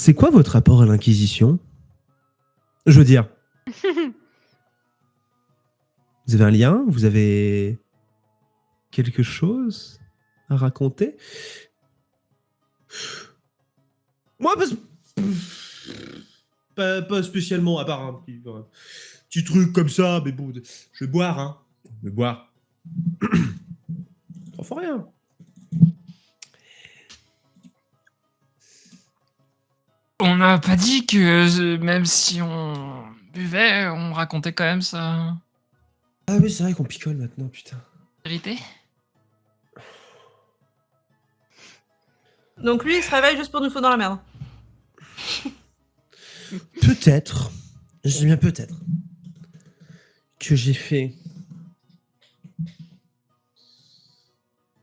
C'est quoi votre rapport à l'Inquisition? Je veux dire, vous avez un lien? Vous avez quelque chose à raconter? Moi, pas spécialement, à part un petit truc comme ça, mais bon, je vais boire, hein. Je vais boire. Trop fort rien. On n'a pas dit que même si on buvait, on racontait quand même sa Ah oui, c'est vrai qu'on picole maintenant, putain. vérité. Donc lui, il se réveille juste pour nous foutre dans la merde. Peut-être, je dis bien peut-être, que j'ai fait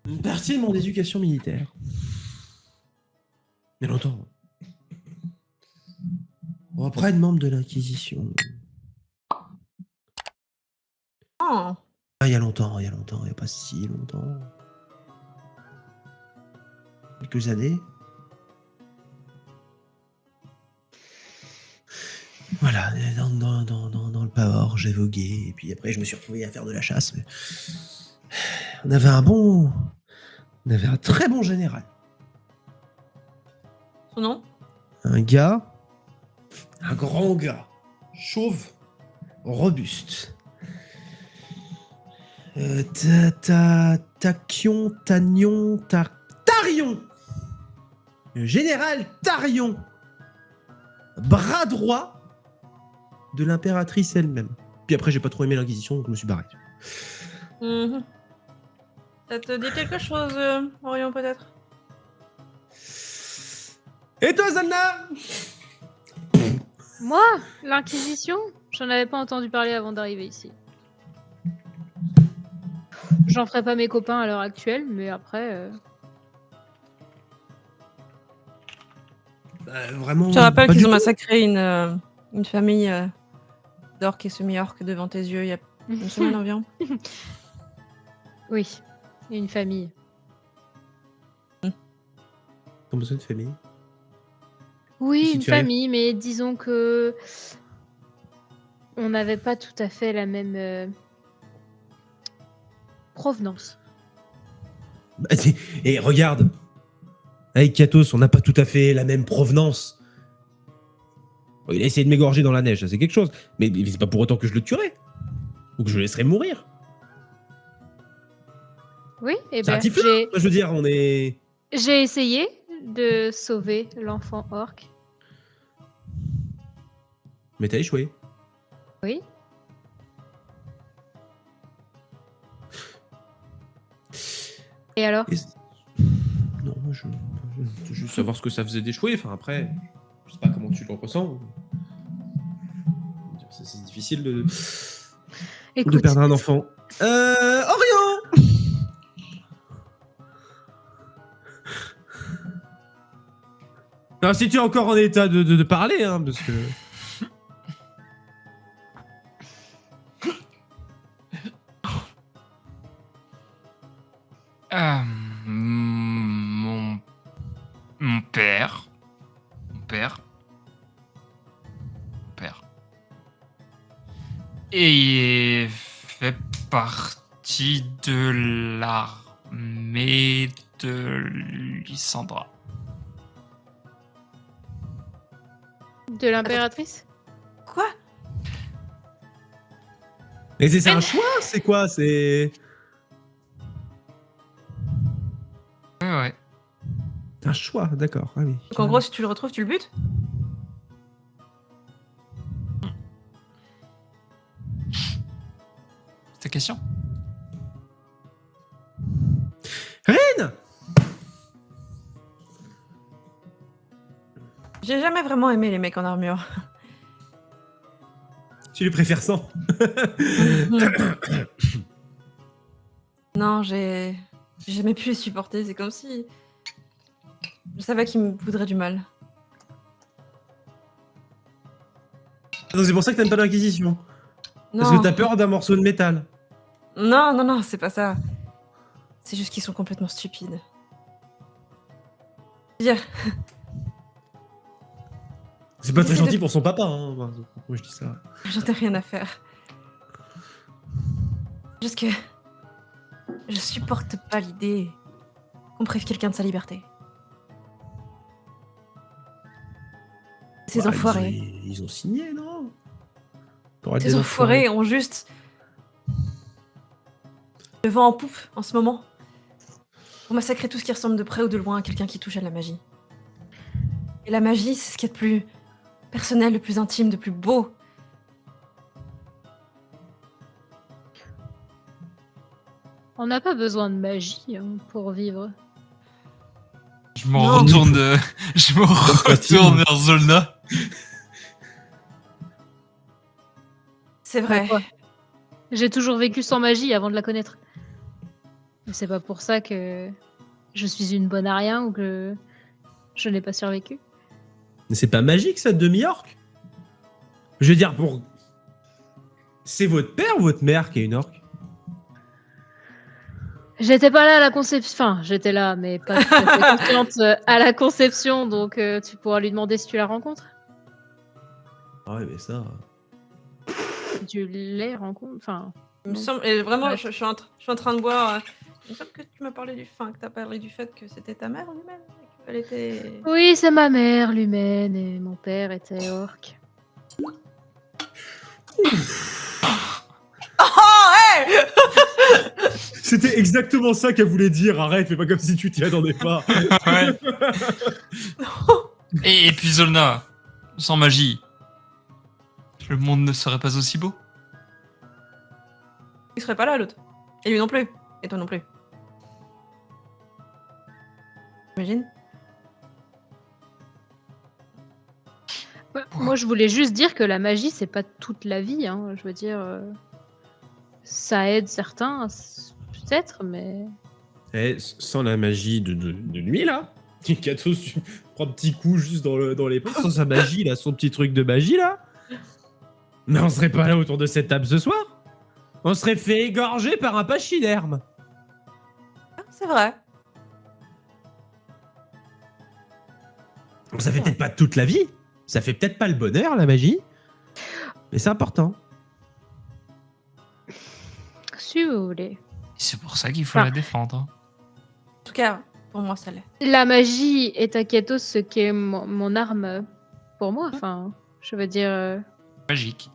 une partie de mon éducation militaire. Il y a longtemps. Auprès de membres de l'Inquisition. Oh. Ah, il y a longtemps, il y a pas si longtemps. Quelques années. Voilà, dans le Pahor, j'ai vogué, et puis après je me suis retrouvé à faire de la chasse. Mais... On avait un très bon général. Son nom? Un gars, un grand gars, chauve, robuste. Tarion. Le général Tarion. Bras droit de l'impératrice elle-même. Puis après, j'ai pas trop aimé l'Inquisition, donc je me suis barré. Mhm. Ça te dit quelque chose, Orion, peut-être? Et toi, Zanna? Moi, l'Inquisition, j'en avais pas entendu parler avant d'arriver ici. J'en ferai pas mes copains à l'heure actuelle, mais après... Vraiment. Je te rappelle pas qu'ils du ont tout. massacré une famille d'orques et semi-orques devant tes yeux il y a une semaine environ. Oui, et une famille. T'as besoin de famille? Oui, Qu'est-ce qui une te fait rire? famille, mais disons que... On n'avait pas tout à fait la même provenance. Et regarde, avec Katos, on n'a pas tout à fait la même provenance. Bon, il a essayé de m'égorger dans la neige, ça c'est quelque chose. Mais c'est pas pour autant que je le tuerai. Ou que je le laisserai mourir. Oui, et C'est un ben, petit flirt. Je veux dire, on est... j'ai essayé de sauver l'enfant orc. Mais t'as échoué. Oui. Et alors? Non, je veux juste savoir ce que ça faisait d'échouer. Enfin, après, je sais pas comment tu le ressens. C'est difficile de Écoute, perdre un enfant. Orion! Non, si tu es encore en état de parler, hein, parce que... Mon père. Et il fait partie de l'armée de Lysandra. de l'impératrice? Quoi? Mais c'est un choix, c'est quoi? C'est... Ouais. Un choix, d'accord. Ah oui. Donc en gros, si tu le retrouves, tu le butes? Ta question? Reine! J'ai jamais vraiment aimé les mecs en armure. Tu les préfères sans? Non, j'ai jamais pu les supporter. C'est comme si je savais qu'ils me voudraient du mal. Donc c'est pour ça que t'aimes pas l'Inquisition. Parce Non. que t'as peur d'un morceau de métal. Non, c'est pas ça. C'est juste qu'ils sont complètement stupides. Je veux dire, C'est pas très J'essaie de- gentil pour son papa, hein. Enfin, pourquoi je dis ça? J'en ai rien à faire. Juste que je supporte pas l'idée qu'on prive quelqu'un de sa liberté. Ces Bah, enfoirés. Ils ont signé, non? Pour être Ces des enfoirés ont juste le vent en poupe en ce moment. Pour massacrer tout ce qui ressemble de près ou de loin à quelqu'un qui touche à la magie. Et la magie, c'est ce qu'il y a de plus personnel, de plus intime, de plus beau. On n'a pas besoin de magie hein, pour vivre. Je m'en Non. retourne, je me retourne vers Zolna. C'est vrai. Pourquoi J'ai toujours vécu sans magie avant de la connaître. Mais c'est pas pour ça que je suis une bonne à rien ou que je n'ai pas survécu. Mais c'est pas magique, ça, de demi-orque? Je veux dire, pour... C'est votre père ou votre mère qui est une orque? J'étais pas là à la conception. Enfin, j'étais là, mais pas tout à fait consciente à la conception, donc tu pourras lui demander si tu la rencontres. Ah ouais, mais ça... Si tu les rencontres. Enfin, Il me semble, et vraiment, Ouais. je suis en train de voir. Il me semble que tu m'as parlé que t'as parlé du fait que c'était ta mère lui-même. Elle était. oui, c'est ma mère, l'humaine, et mon père était orc. Oh, hey C'était exactement ça qu'elle voulait dire. Arrête, fais pas comme si tu t'y attendais pas. Ouais. Et puis Zolna, sans magie, le monde ne serait pas aussi beau. Il serait pas là, l'autre. Et lui non plus. Et toi non plus. J'imagine. Ouais, moi, je voulais juste dire que la magie, c'est pas toute la vie. Hein. Je veux dire, ça aide certains, peut-être, mais. Eh, sans la magie de nuit, là, Kato prend un petit coup juste dans les poches. Sans sa magie, là, son petit truc de magie, là. Mais on serait pas là autour de cette table ce soir. On serait fait égorger par un pachyderme. Ah, c'est vrai. Donc ça fait peut-être pas toute la vie. Ça fait peut-être pas le bonheur, la magie. Mais c'est important. Si vous voulez. C'est pour ça qu'il faut Ah. la défendre. En tout cas, pour moi, ça l'est. La magie est à Kato ce qu'est mon arme pour moi. Enfin, je veux dire. Magique.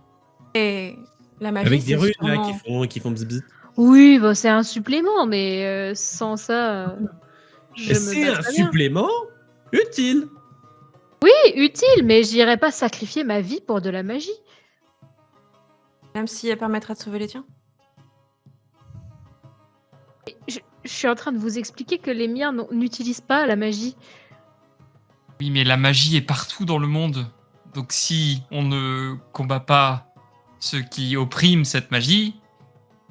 Et la magie, Avec des c'est runes, là, sûrement- qui font bzz bzz. Oui, bah, c'est un supplément, mais sans ça, je Et me c'est bats un très bien. supplément utile. Oui, utile, mais j'irai pas sacrifier ma vie pour de la magie. Même si elle permettra de sauver les tiens. Je suis en train de vous expliquer que les miens n'utilisent pas la magie. Oui, mais la magie est partout dans le monde. Donc si on ne combat pas ceux qui oppriment cette magie,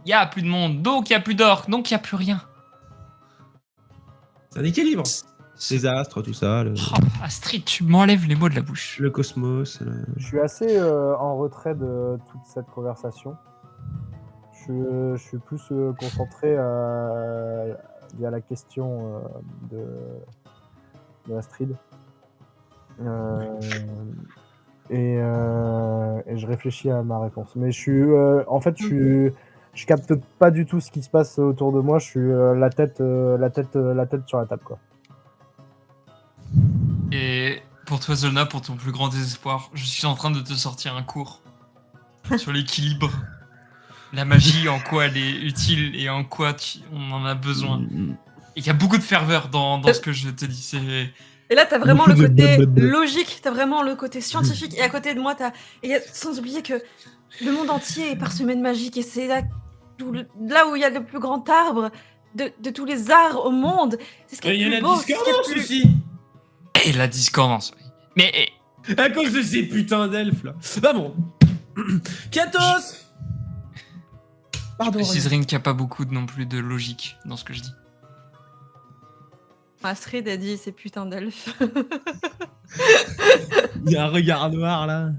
il y a plus de monde, donc il y a plus d'orques, donc il y a plus rien. C'est un équilibre. Les astres, tout ça, Oh, Astrid, tu m'enlèves les mots de la bouche. le cosmos. Je suis assez en retrait de toute cette conversation. Je suis plus concentré via la question de Astrid. Et je réfléchis à ma réponse. Mais je suis, en fait, je capte pas du tout ce qui se passe autour de moi. Je suis la tête sur la table, quoi. Et pour toi, Zolna, pour ton plus grand désespoir, je suis en train de te sortir un cours sur l'équilibre. La magie, en quoi elle est utile et en quoi on en a besoin. Et il y a beaucoup de ferveur dans ce que je te dis. C'est... Et là, t'as vraiment Beaucoup le de côté blablabla. logique, t'as vraiment le côté scientifique. Et à côté de moi, sans oublier que le monde entier est parsemé de magie. Et c'est là, là où il y a le plus grand arbre de tous les arts au monde. C'est ce qui est Il y le a plus la beau. C'est ce qui est le discordance plus... aussi. Et la discordance, oui. Mais À cause de ces putains d'elfes là. Bah bon. Katos. je préciserai qu'il n'y a pas beaucoup non plus de logique dans ce que je dis. Astrid a dit ces putains d'elfes. Il y a un regard noir là.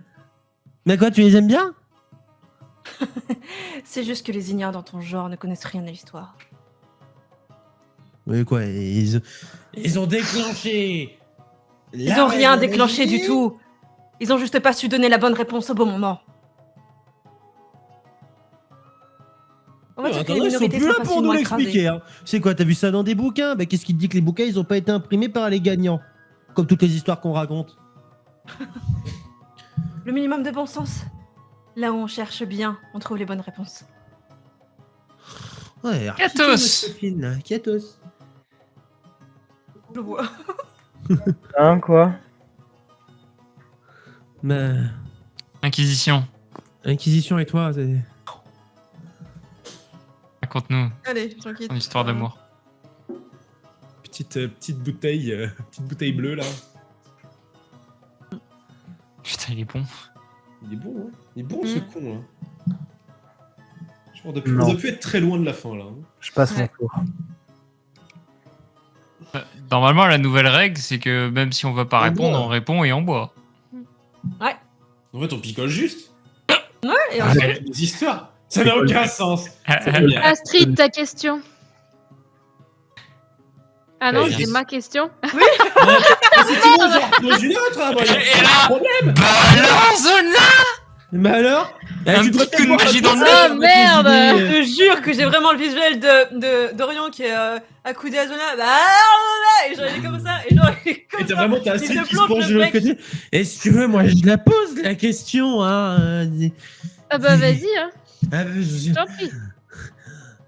Mais quoi, tu les aimes bien? C'est juste que les ignares dans ton genre ne connaissent rien à l'histoire. Oui, quoi, ils ont déclenché. Ils ont rien déclenché du tout. Ils ont juste pas su donner la bonne réponse au bon moment. On va dire que les Attends, ils sont minorités plus sont là pour nous facilement écrasées. l'expliquer. Hein. C'est quoi, t'as vu ça dans des bouquins? Bah, qu'est-ce qui te dit que les bouquins, ils ont pas été imprimés par les gagnants? Comme toutes les histoires qu'on raconte. Le minimum de bon sens. Là où on cherche bien, on trouve les bonnes réponses. Ouais, alors, Katos. qui est notre copine, là Katos. Je vois. Hein, quoi? Bah, Inquisition, Inquisition et toi, c'est... raconte-nous Allez, j'en quitte. ton histoire d'amour. Petite bouteille bleue, là. Putain, il est bon. Il est bon, hein. Il est bon, ce con, là. Je pense Non. on aurait pu être très loin de la fin, là. Hein. Je passe mon Ouais. tour. Normalement, la nouvelle règle, c'est que même si on veut pas On répondre, boit. on répond et on boit. En fait, on picole juste. Ouais, et Ah, ensuite, mais- Des histoires. Ça n'a aucun sens. C'est bien. Astrid, ta question. Ah non, Ouais, c'est juste- ma question. Ah, c'est tout, genre, pose une autre, hein, moi, y a Et pas là- de problème. Balance-là. Mais alors Un tu devrais petit coup de peut-être magie voir dans le ça, nez. avec les Ah, merde. idées. je te jure que j'ai vraiment le visuel d'Orion qui est accoudé à Zona. Bah, et genre, il est comme ça. Et genre, il est comme Et t'as ça. vraiment ta Il Astrid se qui se plante penche le de l'autre bec. côté. Et si tu veux, moi, je la pose, la question, hein. Ah bah vas-y, hein. Ah, Je t'en prie.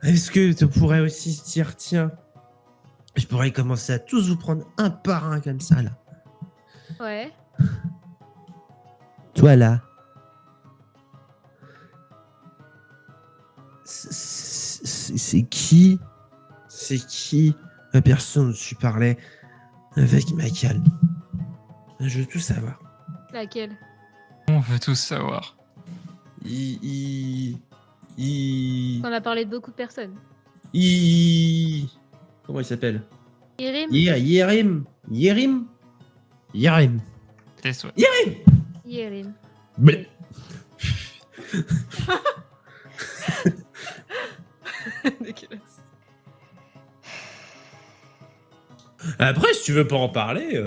Est-ce que tu pourrais aussi se dire, tiens, je pourrais commencer à tous vous prendre un par un comme ça, là. Ouais. Toi, là. C'est qui la personne dont tu parlais avec Michael? Je veux tout savoir. Laquelle? On veut tous savoir. Il... On a parlé de beaucoup de personnes. Comment il s'appelle? Irim? Yerim. Test, ouais. Irim. Blé. Dégueulasse. Après, si tu veux pas en parler...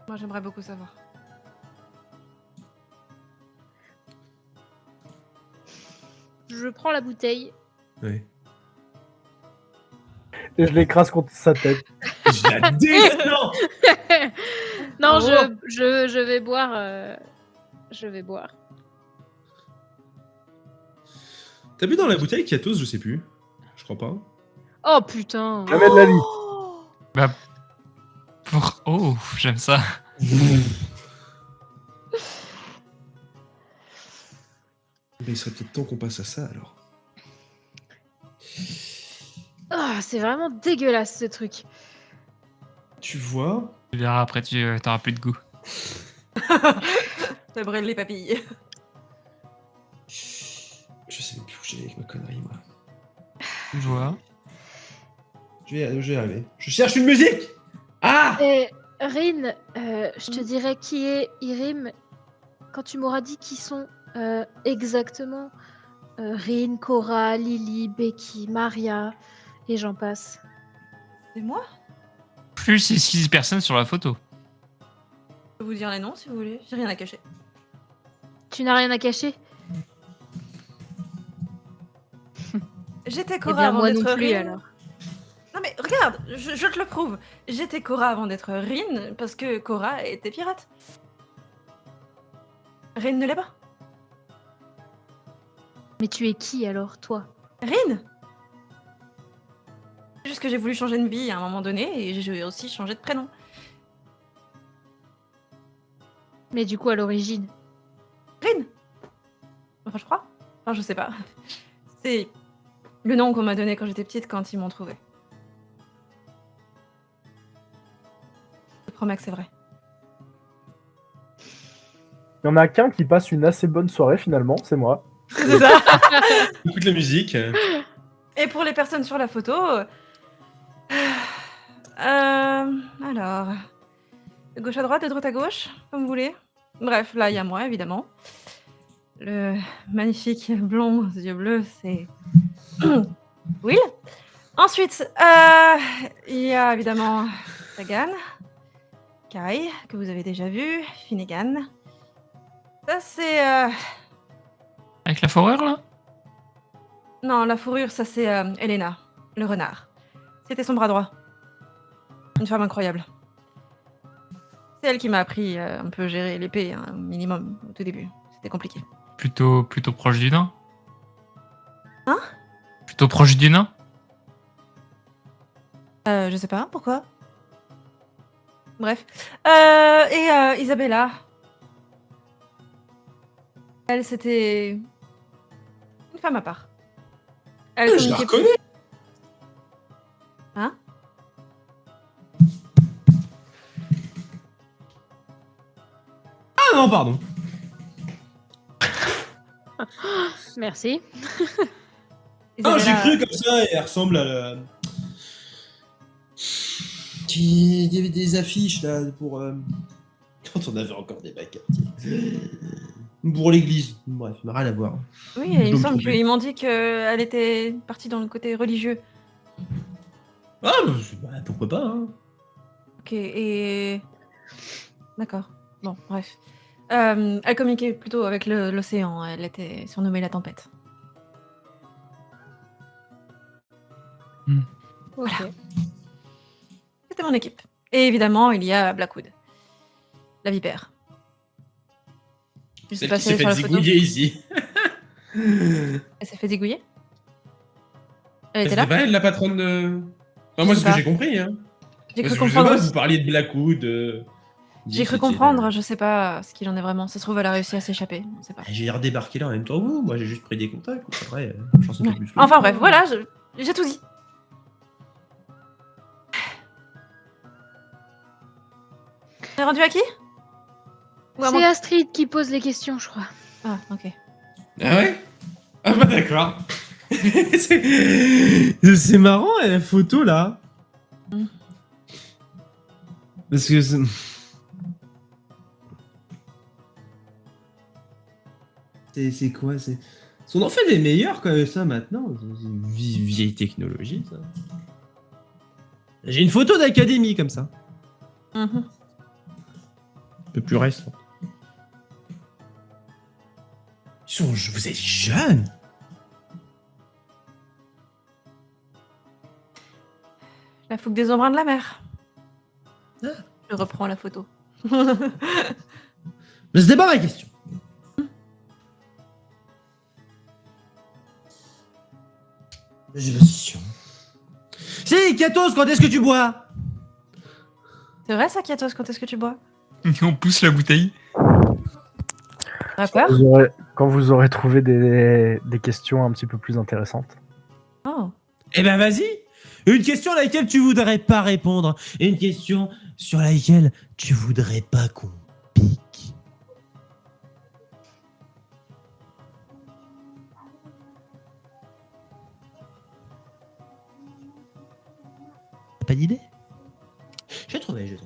Moi, j'aimerais beaucoup savoir. Je prends la bouteille. Ouais. Et je l'écrase contre sa tête. Je la déteste. Non, Oh. je vais boire. Je vais boire. T'as bu dans la bouteille Katos? Je sais plus. Je crois pas. Oh putain. Jamais de la vie. Oh Oh, j'aime ça. Mais il serait peut-être temps qu'on passe à ça alors. Ah, c'est vraiment dégueulasse ce truc. Tu vois? Tu verras après, tu t'auras plus de goût. Ça brûle les papilles. Je sais même plus où j'allais avec ma connerie, moi. Tu vois. Je vais y arriver. Je cherche une musique! Ah! Et Rin, je te dirai qui est Irim quand tu m'auras dit qui sont exactement Rin, Cora, Lily, Becky, Maria, et j'en passe. C'est moi? Plus ces 6 personnes sur la photo. Je peux vous dire les noms si vous voulez. J'ai rien à cacher. Tu n'as rien à cacher? J'étais Eh Cora bien, avant moi non d'être plus Rin. alors. Non mais regarde, je te le prouve. J'étais Cora avant d'être Rin parce que Cora était pirate. Rin ne l'est pas. Mais tu es qui alors, toi? Rin. C'est juste que j'ai voulu changer de vie à un moment donné et j'ai aussi changé de prénom. Mais du coup, à l'origine. Rin. Enfin, je crois. Enfin, je sais pas. C'est le nom qu'on m'a donné quand j'étais petite quand ils m'ont trouvé. Je te promets que c'est vrai. Il y en a qu'un qui passe une assez bonne soirée finalement, c'est moi. C'est ça. Écoute la musique. Et pour les personnes sur la photo, alors, de gauche à droite, de droite à gauche, comme vous voulez. Bref, là il y a moi évidemment. Le magnifique blond aux yeux bleus, c'est Will. Ensuite, il y a évidemment Sagan, Kai, que vous avez déjà vu, Finnegan. Ça, c'est... Avec la fourrure, là? Non, la fourrure, ça, c'est Elena, le renard. C'était son bras droit. Une femme incroyable. C'est elle qui m'a appris un peu gérer l'épée, un minimum, au tout début. C'était compliqué. Plutôt proche du nain? Hein? Plutôt proche du nain? Je sais pas, pourquoi? Bref. Et Isabella. Elle, c'était... une femme à part. Elle Je la communiquait reconnais. Hein? Ah non, pardon. Merci. Non, j'ai Isabella- cru comme ça, et elle ressemble à la... Il y avait des affiches là pour... Quand on avait encore des bacs. Pour l'église. Bref, rien à voir. Oui, Je il me me semble trompais. qu'ils m'ont dit qu'elle était partie dans le côté religieux. Ah, bah, pourquoi pas, hein. Ok, et... D'accord. Bon, bref. Elle communiquait plutôt avec l'océan. Elle était surnommée la tempête. Ok. C'était mon équipe. Et évidemment, il y a Blackwood. La vipère. Je sais Celle pas qui si s'est elle est sur fait la photo. zigouiller ici. Elle s'est fait zigouiller. Elle était là. C'était pas elle la patronne de... Enfin, moi, Je c'est sais ce que pas. j'ai compris, hein. J'ai Parce cru que je sais pas, comprendre. vous parliez de Blackwood. J'ai cru comprendre, je sais pas ce qu'il en est vraiment. Ça se trouve, elle a réussi à s'échapper. On sait pas. J'ai redébarqué là en même temps que vous. Moi, j'ai juste pris des contacts. Après, j'en sais pas Ouais. plus. Enfin bref, voilà, j'ai tout dit. On est rendu à qui? Ou à C'est moi? Astrid qui pose les questions, je crois. Ah, ok. Ah ouais? Ah bah d'accord. C'est marrant la photo là. Mm. Parce que c'est quoi? On en fait des meilleurs comme ça maintenant. C'est une vieille technologie ça. J'ai une photo d'académie comme ça. Mhm. Un peu plus récent. Vous êtes jeunes. La fougue des embruns de la mer. Ah. Je reprends la photo. Mais c'était pas ma question. J'ai la question. Si, Katos, quand est-ce que tu bois? C'est vrai ça, Kiatos, quand est-ce que tu bois? On pousse la bouteille. T'as peur? Quand vous aurez trouvé des questions un petit peu plus intéressantes. Oh. Eh ben vas-y. Une question à laquelle tu voudrais pas répondre. Et une question sur laquelle tu voudrais pas qu'on pique. Pas d'idée? J'ai trouvé.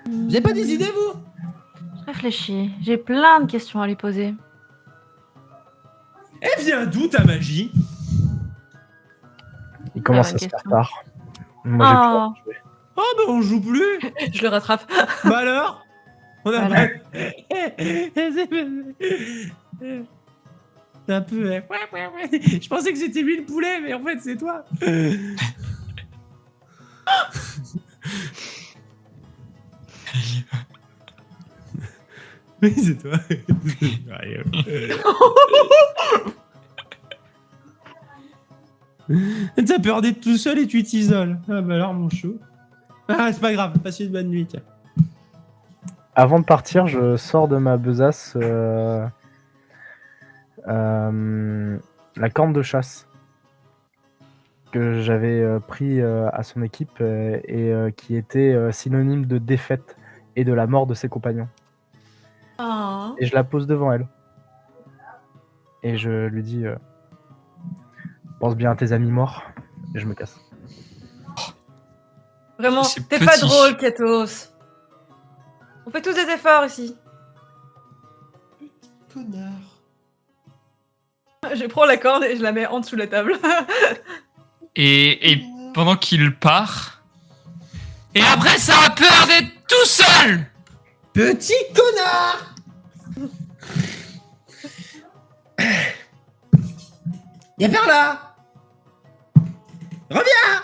Vous avez pas des idées, vous? Je réfléchis. J'ai plein de questions à lui poser. Elle vient d'où ta magie? Il commence bonne à se faire question. tard. Moi, j'ai plus Oh. envie de jouer. Oh, bah on joue plus. Je le rattrape. Bah alors? On a Voilà. pas... C'est un peu... Je pensais que c'était lui le poulet, mais en fait c'est toi. Oui, c'est toi. T'as peur d'être tout seul et tu t'isoles. Ah bah alors mon chou. Ah c'est pas grave, passe une bonne nuit. Tiens. Avant de partir, je sors de ma besace la corne de chasse que j'avais pris à son équipe et qui était synonyme de défaite et de la mort de ses compagnons. Oh. Et je la pose devant elle. Et je lui dis pense bien à tes amis morts. Et je me casse. Vraiment, C'est t'es pas petit. drôle, Katos. On fait tous des efforts ici. Connard. Je prends la corde et je la mets en dessous de la table. Et pendant qu'il part. Et après, ça a peur d'être tout seul. Petit connard! Viens par là! Reviens!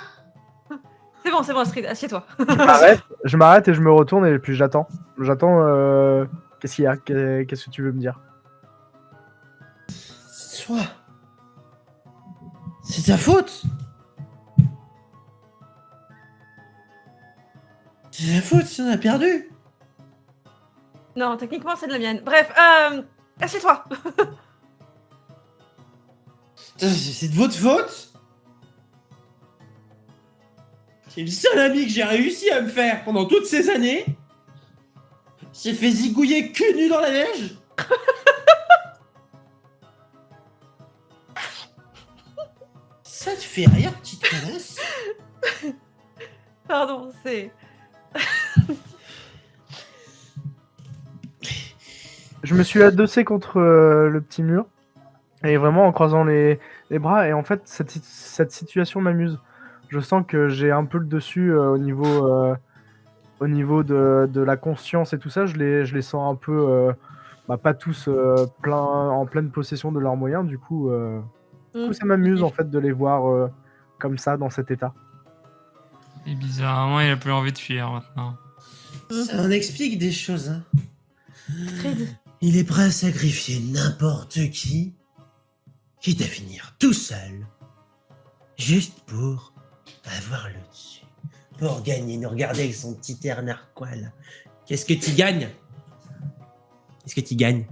C'est bon, Astrid, assieds-toi. Je m'arrête et je me retourne et puis j'attends. Qu'est-ce qu'il y a? Qu'est-ce que tu veux me dire? Soit. C'est ta faute! C'est ta faute si on a perdu! Non, techniquement, c'est de la mienne. Bref, assieds-toi. C'est de votre faute? C'est le seul ami que j'ai réussi à me faire pendant toutes ces années. J'ai fait zigouiller cul nu dans la neige. Ça te fait rire, petite connasse? Pardon, c'est... Je me suis adossé contre le petit mur et vraiment en croisant les bras. Et en fait, cette situation m'amuse. Je sens que j'ai un peu le dessus au niveau de la conscience et tout ça. Je les sens un peu, pas tous en pleine possession de leurs moyens. Du coup, ça m'amuse en fait de les voir comme ça dans cet état. Et bizarrement, il a plus envie de fuir maintenant. Ça en explique des choses, hein. Astrid. Il est prêt à sacrifier n'importe qui, quitte à finir tout seul, juste pour avoir le dessus, pour gagner, nous regarder avec son petit air narquois là. Qu'est-ce que tu gagnes? Qu'est-ce que tu gagnes?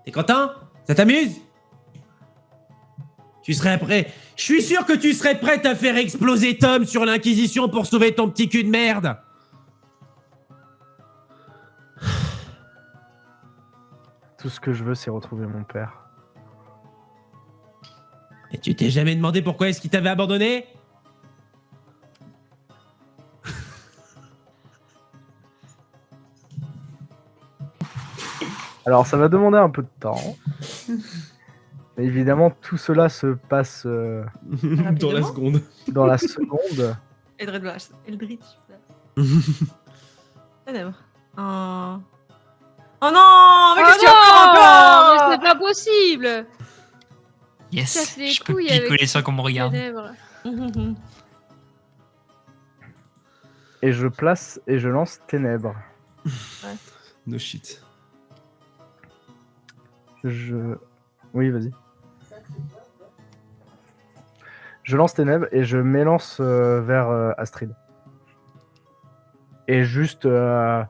T'es content? Ça t'amuse? Tu serais prêt? Je suis sûr que tu serais prête à faire exploser Tom sur l'Inquisition pour sauver ton petit cul de merde. Tout ce que je veux, c'est retrouver mon père. Et tu t'es jamais demandé pourquoi est-ce qu'il t'avait abandonné? Alors, ça va demander un peu de temps. Mais évidemment, tout cela se passe Dans la seconde. dans la seconde. Eldritch Ténèbres. Oh non, mais qu'est-ce que tu vas faire encore? Mais c'est pas possible. Yes, Casse les je peux couilles avec picoler ça qu'on me regarde. Ténèbres. Et je place et je lance Ténèbres. No shit. Oui, vas-y. Je lance Ténèbres et je m'élance vers Astrid. Et juste, je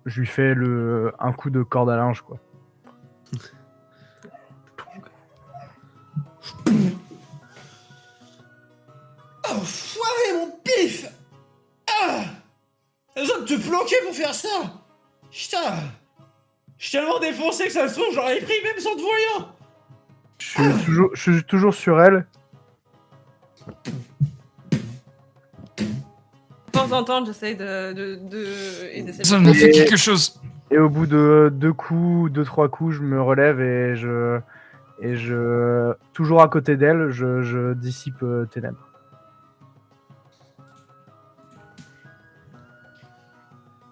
lui fais un coup de corde à linge, quoi. Oh, foiré, mon pif! Ah! T'as besoin de te planquer pour faire ça? Putain! Je suis tellement défoncé que ça se trouve, j'aurais pris même sans te voyant! Je suis toujours sur elle. De temps en temps, j'essaye d'essayer Ça m'a fait quelque chose. Et au bout de 2-3 coups, je me relève et toujours à côté d'elle, je dissipe Ténèbres.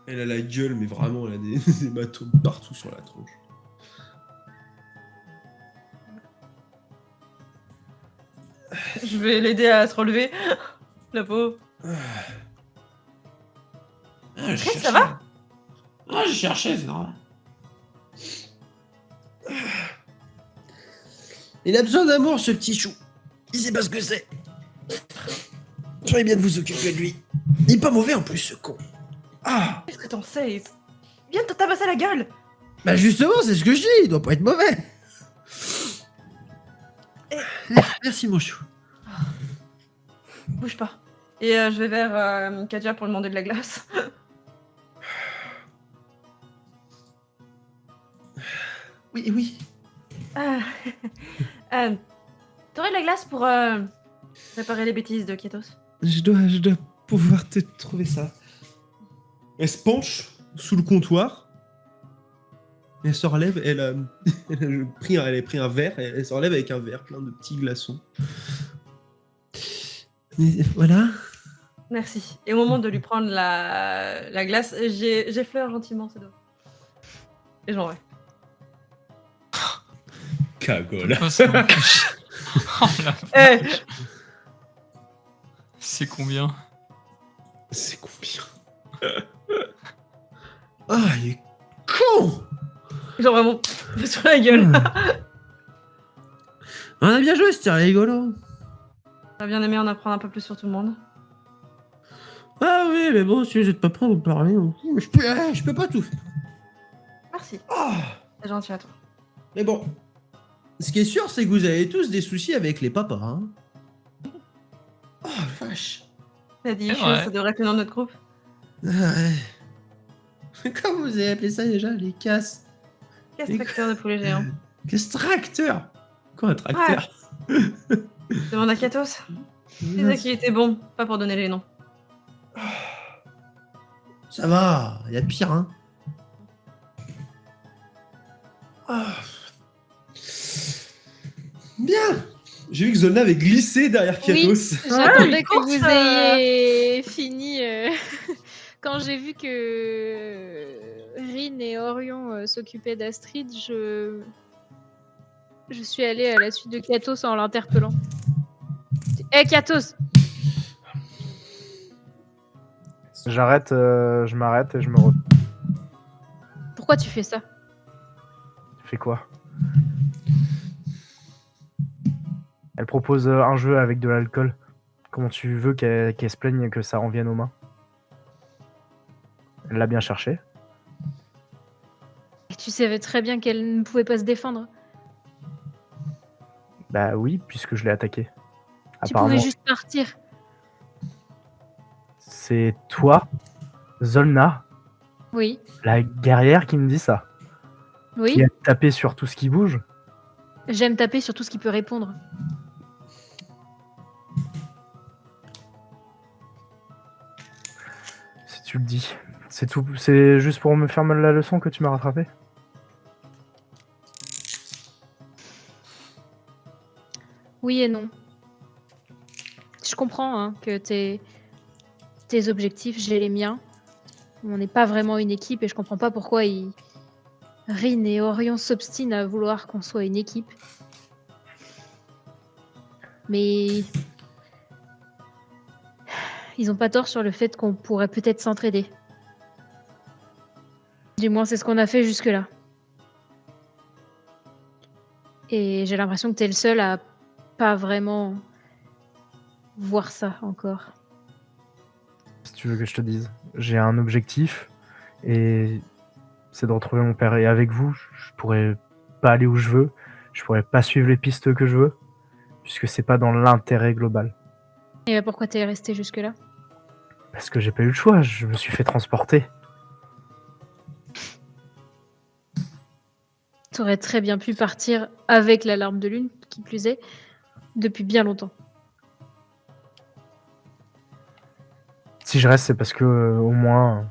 Elle a la gueule, mais vraiment, elle a des hématomes partout sur la tronche. Je vais l'aider à se relever. La pauvre. Astrid, ça va? Ah, j'ai cherché, c'est normal. Il a besoin d'amour, ce petit chou. Il sait pas ce que c'est. Soyez bien de vous occuper de lui. Il est pas mauvais en plus, ce con. Ah! Qu'est-ce que t'en sais? Viens de te tabasser la gueule! Bah justement, c'est ce que je dis, il doit pas être mauvais. Merci mon chou. Bouge pas. Et je vais vers Kadia pour lui demander de la glace. Oui. T'aurais de la glace pour réparer les bêtises de Kietos? Je dois pouvoir te trouver ça. Elle se penche sous le comptoir. Elle se relève, elle a pris un verre, et elle se relève avec un verre plein de petits glaçons. Et voilà. Merci. Et au moment de lui prendre la glace, j'effleure gentiment ses doigts. Et j'en vais. Cagole. Oh, ça m'a fait chier. Oh, la Eh, vache. C'est combien? C'est combien? Ah, il est con. genre vraiment sur la gueule. On a bien joué, c'était rigolo. J'aurais bien aimé en apprendre un peu plus sur tout le monde. Ah oui, mais bon, si vous êtes pas prêt à vous parler, je peux pas tout faire. Merci. Ah, C'est gentil à toi. mais bon, ce qui est sûr, c'est que vous avez tous des soucis avec les papas. Hein. Oh, vache. T'as dit C'est chose, vrai. ça devrait être le nom de notre groupe. Ah, ouais. Comment vous avez appelé ça déjà? Les casses? Qu'est-ce tracteur de poulet géant? Qu'est-ce tracteur? Quoi un tracteur? Demande à Katos. Disais qu'il était bon, pas pour donner les noms. Ça va, y a pire, hein. Ah. Bien. J'ai vu que Zolna avait glissé derrière Oui. Katos. J'attendais une que vous course, ayez fini. Quand j'ai vu que Rin et Orion s'occupaient d'Astrid, je suis allée à la suite de Katos en l'interpellant. Hé Katos! J'arrête, je m'arrête et je me retourne. Pourquoi tu fais ça? Fais quoi? Elle propose un jeu avec de l'alcool. Comment tu veux qu'elle se plaigne que ça revienne aux mains? Elle l'a bien cherché. Et tu savais très bien qu'elle ne pouvait pas se défendre. Bah oui, puisque je l'ai attaqué. Tu Apparemment, pouvais juste partir. c'est toi, Zolna, Oui. la guerrière, qui me dit ça. Oui. Qui a tapé sur tout ce qui bouge. J'aime taper sur tout ce qui peut répondre. Si tu le dis. C'est tout. C'est juste pour me faire mal la leçon que tu m'as rattrapé. Oui et non. Je comprends hein, que tes objectifs, j'ai les miens. On n'est pas vraiment une équipe et je comprends pas pourquoi Rin et Orion s'obstinent à vouloir qu'on soit une équipe. Mais ils ont pas tort sur le fait qu'on pourrait peut-être s'entraider. Du moins, c'est ce qu'on a fait jusque-là. Et j'ai l'impression que t'es le seul à pas vraiment voir ça encore. Si tu veux que je te dise. J'ai un objectif. Et c'est de retrouver mon père. Et avec vous, je pourrais pas aller où je veux. Je pourrais pas suivre les pistes que je veux. Puisque c'est pas dans l'intérêt global. Et pourquoi t'es resté jusque-là? Parce que j'ai pas eu le choix. Je me suis fait transporter. T'aurais très bien pu partir avec la larme de lune, qui plus est, depuis bien longtemps. Si je reste, c'est parce que au moins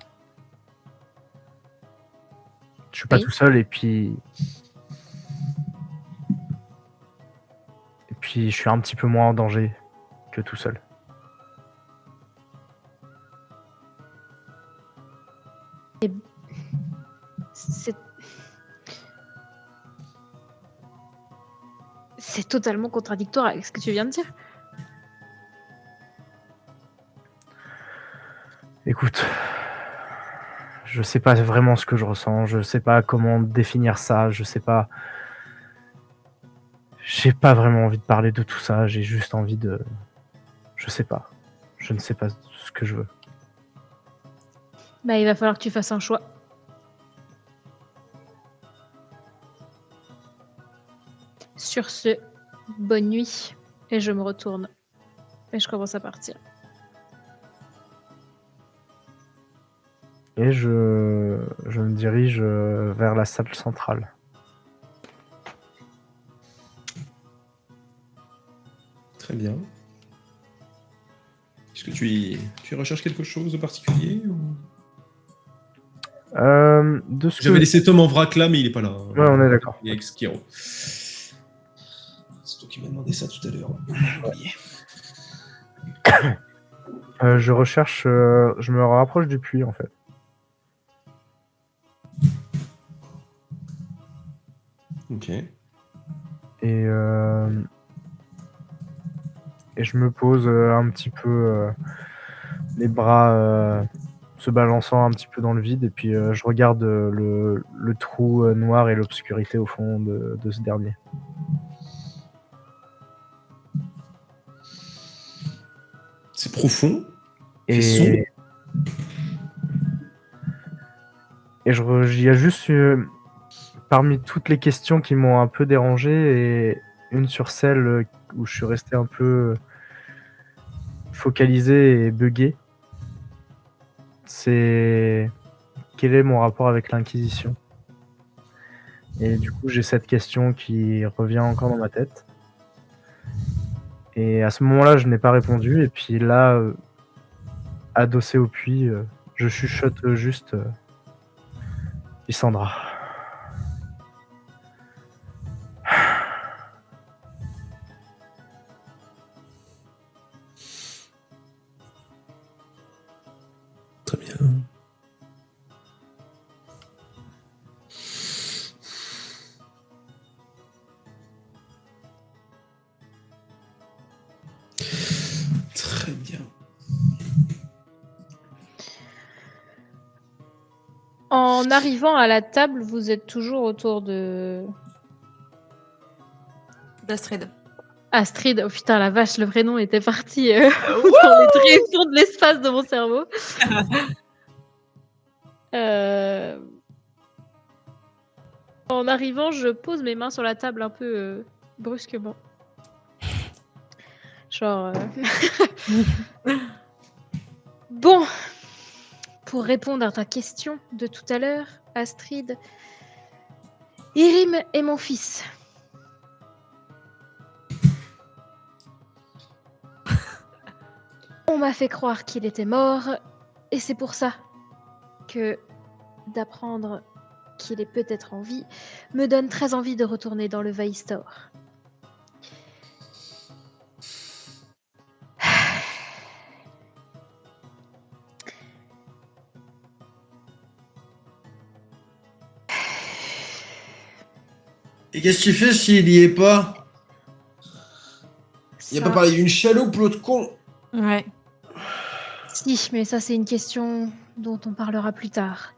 je suis pas Oui. tout seul et puis je suis un petit peu moins en danger que tout seul. C'est totalement contradictoire avec ce que tu viens de dire. Écoute, je sais pas vraiment ce que je ressens, je sais pas comment définir ça, je sais pas. J'ai pas vraiment envie de parler de tout ça, j'ai juste envie de. Je sais pas. Je ne sais pas ce que je veux. Bah, il va falloir que tu fasses un choix. Sur ce, bonne nuit. Et je me retourne. Et je commence à partir. Et je me dirige vers la salle centrale. Très bien. Est-ce que tu recherches quelque chose de particulier ou... De ce J'avais que... laissé Tom en vrac là, mais il est pas là. Ouais, on est d'accord. Il est avec Skiro. C'est toi qui m'as demandé ça tout à l'heure. J'ai oublié. Je recherche, je me rapproche du puits en fait. Ok. Et je me pose un petit peu les bras se balançant un petit peu dans le vide et puis je regarde le trou noir et l'obscurité au fond de ce dernier. C'est profond. Et sombre. il y a juste parmi toutes les questions qui m'ont un peu dérangé et une sur celle où je suis resté un peu focalisé et buggé. C'est quel est mon rapport avec l'Inquisition? Et du coup, j'ai cette question qui revient encore dans ma tête. Et à ce moment-là, je n'ai pas répondu. Et puis là, adossé au puits, je chuchote juste Lysandra. Très bien. Très bien. En arrivant à la table, vous êtes toujours autour de d'Astrid. Astrid. Oh putain, la vache, le vrai nom était parti dans les tréfonds de l'espace de mon cerveau. En arrivant, je pose mes mains sur la table un peu brusquement. Genre... Bon, pour répondre à ta question de tout à l'heure, Astrid, Irim est mon fils. On m'a fait croire qu'il était mort, et c'est pour ça que d'apprendre qu'il est peut-être en vie me donne très envie de retourner dans le Vaistor. Et qu'est-ce que tu fais s'il y est pas? Il a Ça- pas parlé d'une chaloupe, l'autre con. Ouais. Si, mais ça c'est une question dont on parlera plus tard.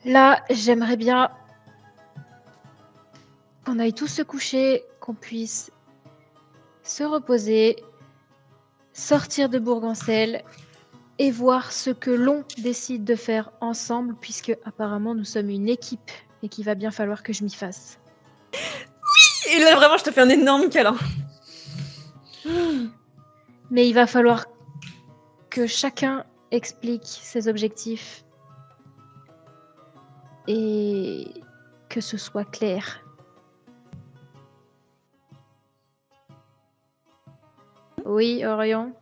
Là, j'aimerais bien qu'on aille tous se coucher, qu'on puisse se reposer, sortir de Bourgancel et voir ce que l'on décide de faire ensemble, puisque apparemment nous sommes une équipe et qu'il va bien falloir que je m'y fasse. Et là, vraiment, je te fais un énorme câlin. Mais il va falloir que chacun explique ses objectifs et que ce soit clair. Oui, Orion.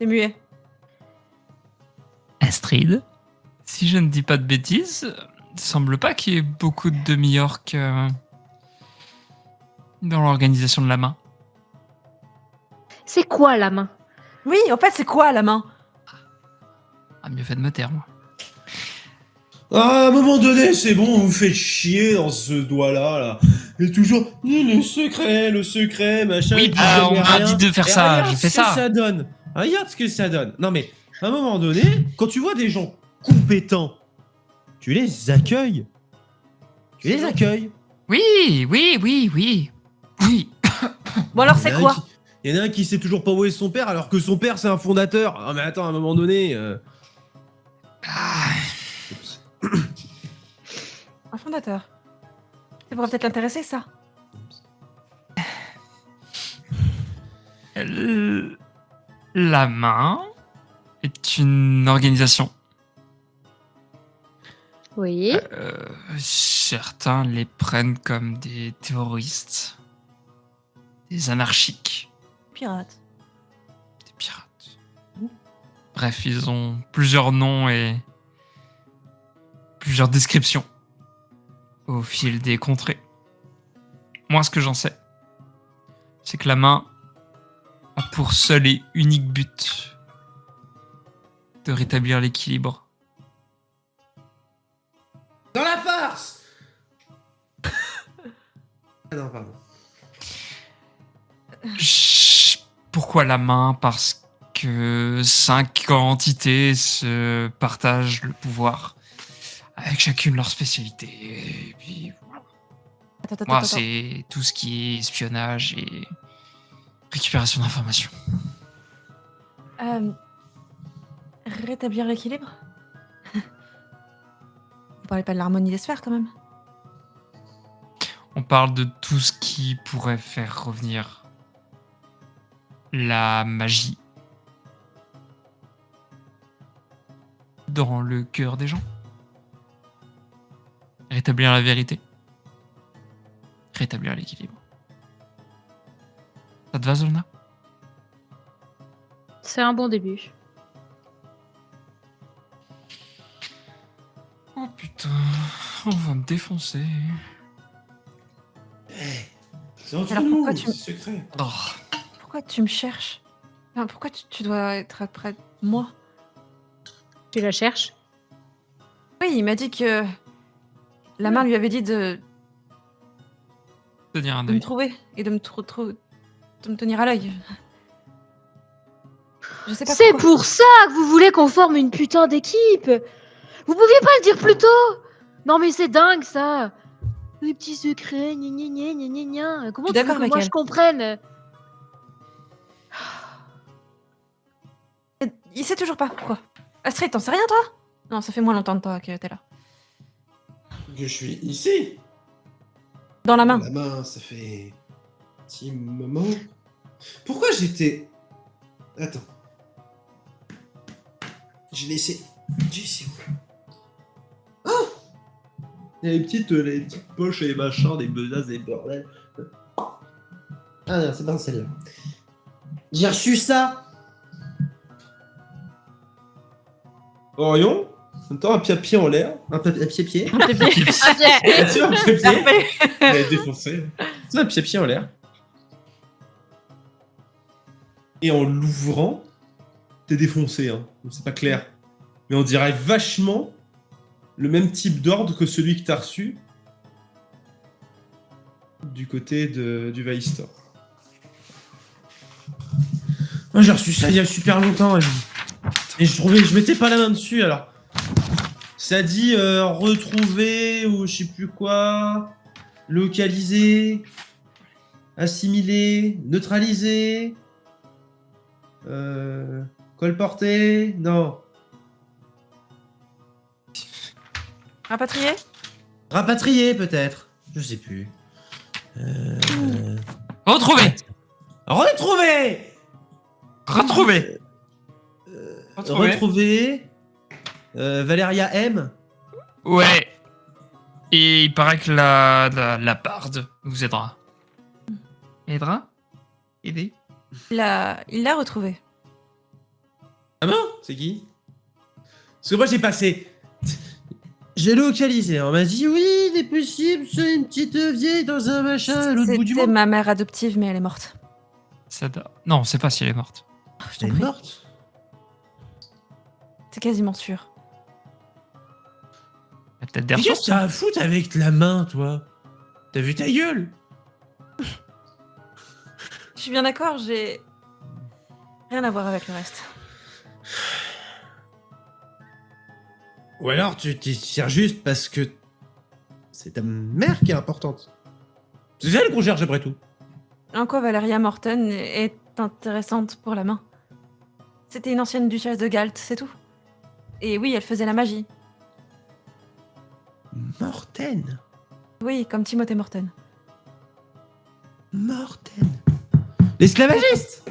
C'est muet. Astrid, si je ne dis pas de bêtises, il semble pas qu'il y ait beaucoup de demi-orques dans l'organisation de la main. C'est quoi la main? Oui, en fait, c'est quoi la main? Ah, mieux fait de me taire, moi. Ah, à un moment donné, c'est bon, vous faites chier dans ce doigt-là, là. Et toujours, le secret, machin. Oui, et puis bah, on jamais m'a rien. dit de faire Et ça, regarde je fais ce que ça. ça donne. Regarde ce que ça donne. Non mais, à un moment donné, quand tu vois des gens compétents, tu les accueilles. Tu les accueilles. Oui. Oui. Bon, alors, Il y c'est en a un quoi? qui- Il y en a un qui sait toujours pas où est son père alors que son père c'est un fondateur. Ah mais attends, à un moment donné... Ah, Un fondateur. Ça pourrait peut-être l'intéresser, ça. la main est une organisation. Oui. Certains les prennent comme des terroristes, des anarchiques, Pirate. des pirates. Bref, ils ont plusieurs noms et plusieurs descriptions au fil des contrées. Moi, ce que j'en sais, c'est que la main a pour seul et unique but de rétablir l'équilibre. Dans la farce. Ah non, pardon. Pourquoi la main? Parce que 5 entités se partagent le pouvoir avec chacune leur spécialité. Et puis voilà. Moi, c'est tout ce qui est espionnage et récupération d'informations. Rétablir l'équilibre. Vous parlez pas de l'harmonie des sphères quand même? On parle de tout ce qui pourrait faire revenir la magie dans le cœur des gens. Rétablir la vérité. Rétablir l'équilibre. Ça te va, Zolna? C'est un bon début. Oh putain, on va me défoncer. C'est entre Alors, nous, pourquoi tu- c'est secret. Oh. Pourquoi tu me cherches? Enfin, pourquoi tu dois être près de moi? Tu la cherches? Oui, il m'a dit que la main lui avait dit de Tenir un me œil. trouver et de me tenir à l'œil. Je sais pas C'est pourquoi. pour ça que vous voulez qu'on forme une putain d'équipe. Vous pouviez pas le dire plus tôt? Non mais c'est dingue ça. Les petits secrets, gna gna gna gna gna gna. Comment Je suis tu veux d'accord que avec moi elle. je comprenne? Il sait toujours pas pourquoi. Astrid, t'en sais rien toi? Non, ça fait moins longtemps que toi que t'es là. Que je suis ici. Dans la main. La main, ça fait un petit moment. Pourquoi j'étais... Attends. J'ai laissé où? Ah, il y a les petites poches et les machins, des besaces, des bordels. Ah non, c'est pas celle-là. J'ai reçu ça. Orion, en même temps, un pied en l'air. Un pied-pied. Un pied-pied. C'est un pied-pied. Parfait. Elle est défoncée. C'est un pied-pied en l'air. Et en l'ouvrant, t'es défoncé, hein. Donc c'est pas clair. Mais on dirait vachement le même type d'ordre que celui que t'as reçu du côté du Vaistor. Moi j'ai reçu ça il y a super longtemps, et je mettais pas la main dessus alors. Ça dit retrouver ou je sais plus quoi, localiser, assimiler, neutraliser, colporter, non. Rapatrié? Rapatrier peut-être, je sais plus. Retrouver. Retrouver. Retrouver. Retrouver. Valéria M. Ouais. Et il paraît que la barde vous aidera. Aidera? Aider? Il l'a retrouvé. Ah bon? C'est qui? Parce que moi j'ai passé. J'ai localisé. On m'a dit oui, il est possible, c'est une petite vieille dans un machin à l'autre bout du C'était monde. ma mère adoptive, mais elle est morte. Non, on sait pas si elle est morte. Je t'en Elle est prie. morte. C'est quasiment sûr. Il y a peut-être des Qu'est-ce ressources. que t'as à foutre avec la main, toi? T'as vu ta gueule? Je suis bien d'accord, j'ai rien à voir avec le reste. Ou alors tu t'y sers juste parce que c'est ta mère qui est importante. C'est elle qu'on cherche après tout. En quoi Valéria Morton est intéressante pour la main? C'était une ancienne duchesse de Galt, c'est tout. Et oui, elle faisait la magie. Mortaine. Oui, comme Timothée Morton. Mortaine. L'esclavagiste.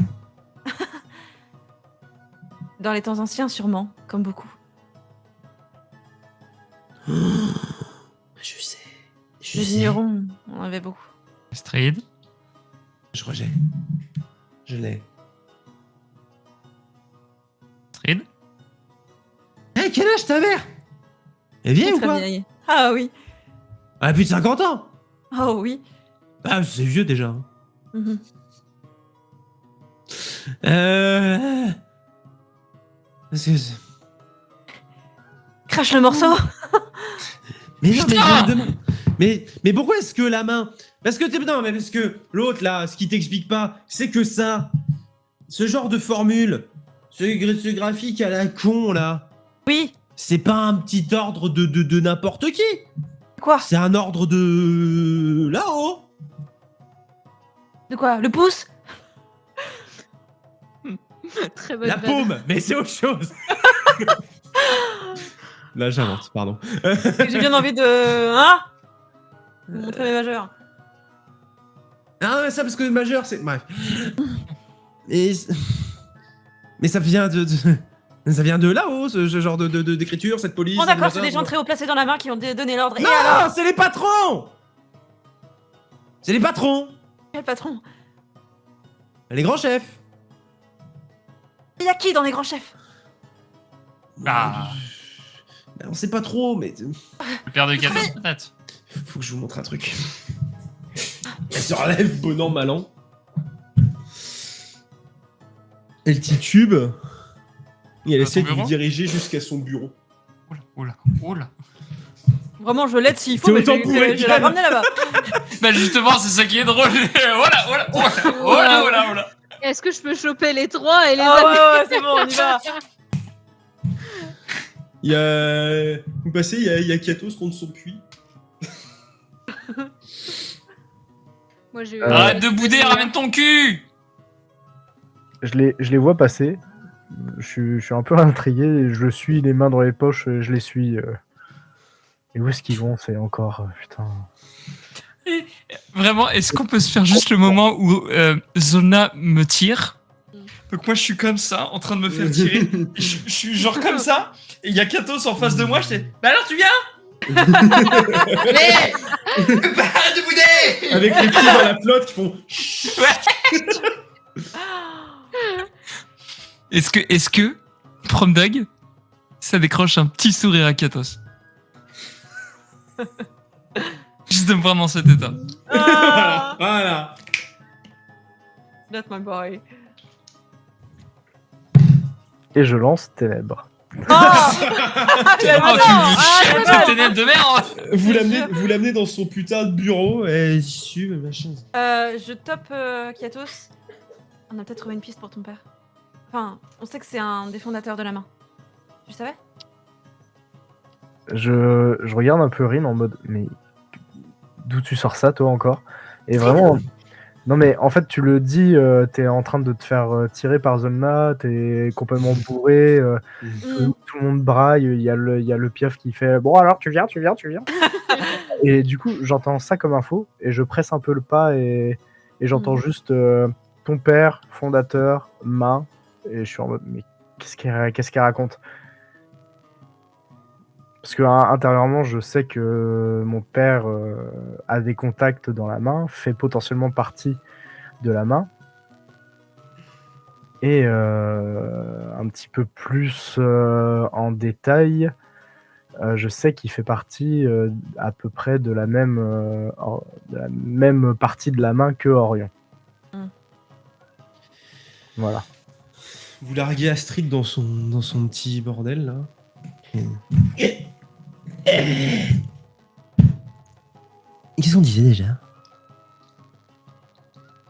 Dans les temps anciens, sûrement, comme beaucoup. Je sais. Je Les sais. vignerons, on en avait beaucoup. Astrid. Je rejette. Je l'ai. Astrid. Hey, quel âge ta mère? Elle est vieille ou Très quoi? vieille. Ah oui. Elle a plus de 50 ans. Oh oui. Ah, c'est vieux déjà. Mhm. Parce que... Crache le morceau. Mais non, Putain mais pourquoi est-ce que la main... Parce que non, mais parce que l'autre là, ce qui t'explique pas, c'est que ça, ce genre de formule, ce graphique à la con là, Oui. c'est pas un petit ordre de n'importe qui. Quoi? C'est un ordre de là-haut. De quoi? Le pouce? Très bonne La vanne. paume, mais c'est autre chose. Là, j'invente, pardon. J'ai bien envie de... Hein? Vous montrer mes majeurs. Ah, mais ça, parce que le majeur, c'est... Bref. Et... Mais ça vient ça vient de là-haut, ce genre d'écriture, cette police... Bon d'accord, cette c'est des gens très haut placés dans la main qui ont donné l'ordre. Et Non, alors? c'est les patrons. C'est les patrons. Quel patron? Les grands chefs. Il y a qui dans les grands chefs? Ah. Ben, on sait pas trop, mais... Le père de Katos, peut-être. Faut que je vous montre un truc. Elle se relève, bon an, mal an. Elle titube. Et elle À essaie ton de vous bureau diriger jusqu'à son bureau. Oula. Vraiment, je l'aide s'il faut, C'est mais autant pour elle je vais la qu'elle. ramener là-bas. Bah justement, c'est ça qui est drôle. Voilà. Est-ce que je peux choper les trois et les Ah amener ouais, c'est bon, on y va. Il y a... Vous passez, il y a Katos contre son puits. Moi, j'ai eu Arrête de bouder, ramène ton cul. Je les vois passer. Je suis un peu intrigué. Je suis les mains dans les poches. Je les suis. Et où est-ce qu'ils vont? C'est encore... putain. Vraiment, est-ce qu'on peut se faire juste le moment où Zona me tire? Donc moi je suis comme ça, en train de me faire tirer. Je suis genre comme ça, et il y a Katos en face de moi, je fais bah alors tu viens? Mais arrête de bouder. Avec les pieds dans la flotte qui font... Est-ce que Prom Dog, ça décroche un petit sourire à Katos? Juste de me voir dans cet état. Ah, Voilà. that's my boy. Et je lance Ténèbres. Ah, Oh, tu me jettes tes ténèbres de merde. Vous l'amenez dans son putain de bureau, et issu, machin. Je top Kiatos. On a peut-être trouvé une piste pour ton père. Enfin, on sait que c'est un des fondateurs de la main. Tu savais? Je regarde un peu Rin en mode, mais d'où tu sors ça, toi, encore? Et vraiment, non mais en fait, tu le dis, t'es en train de te faire tirer par Zolna, t'es complètement bourré, tout le monde braille, il y a le piaf qui fait, bon alors tu viens. Et du coup, j'entends ça comme info, et je presse un peu le pas, et j'entends juste ton père, fondateur, main, et je suis en mode, mais qu'est-ce qu'elle raconte? Parce que intérieurement, je sais que mon père a des contacts dans la main, fait potentiellement partie de la main. Et un petit peu plus en détail, je sais qu'il fait partie à peu près de la même partie de la main que Orion. Voilà. Vous larguez Astrid dans son petit bordel, là. Qu'est-ce qu'on disait déjà?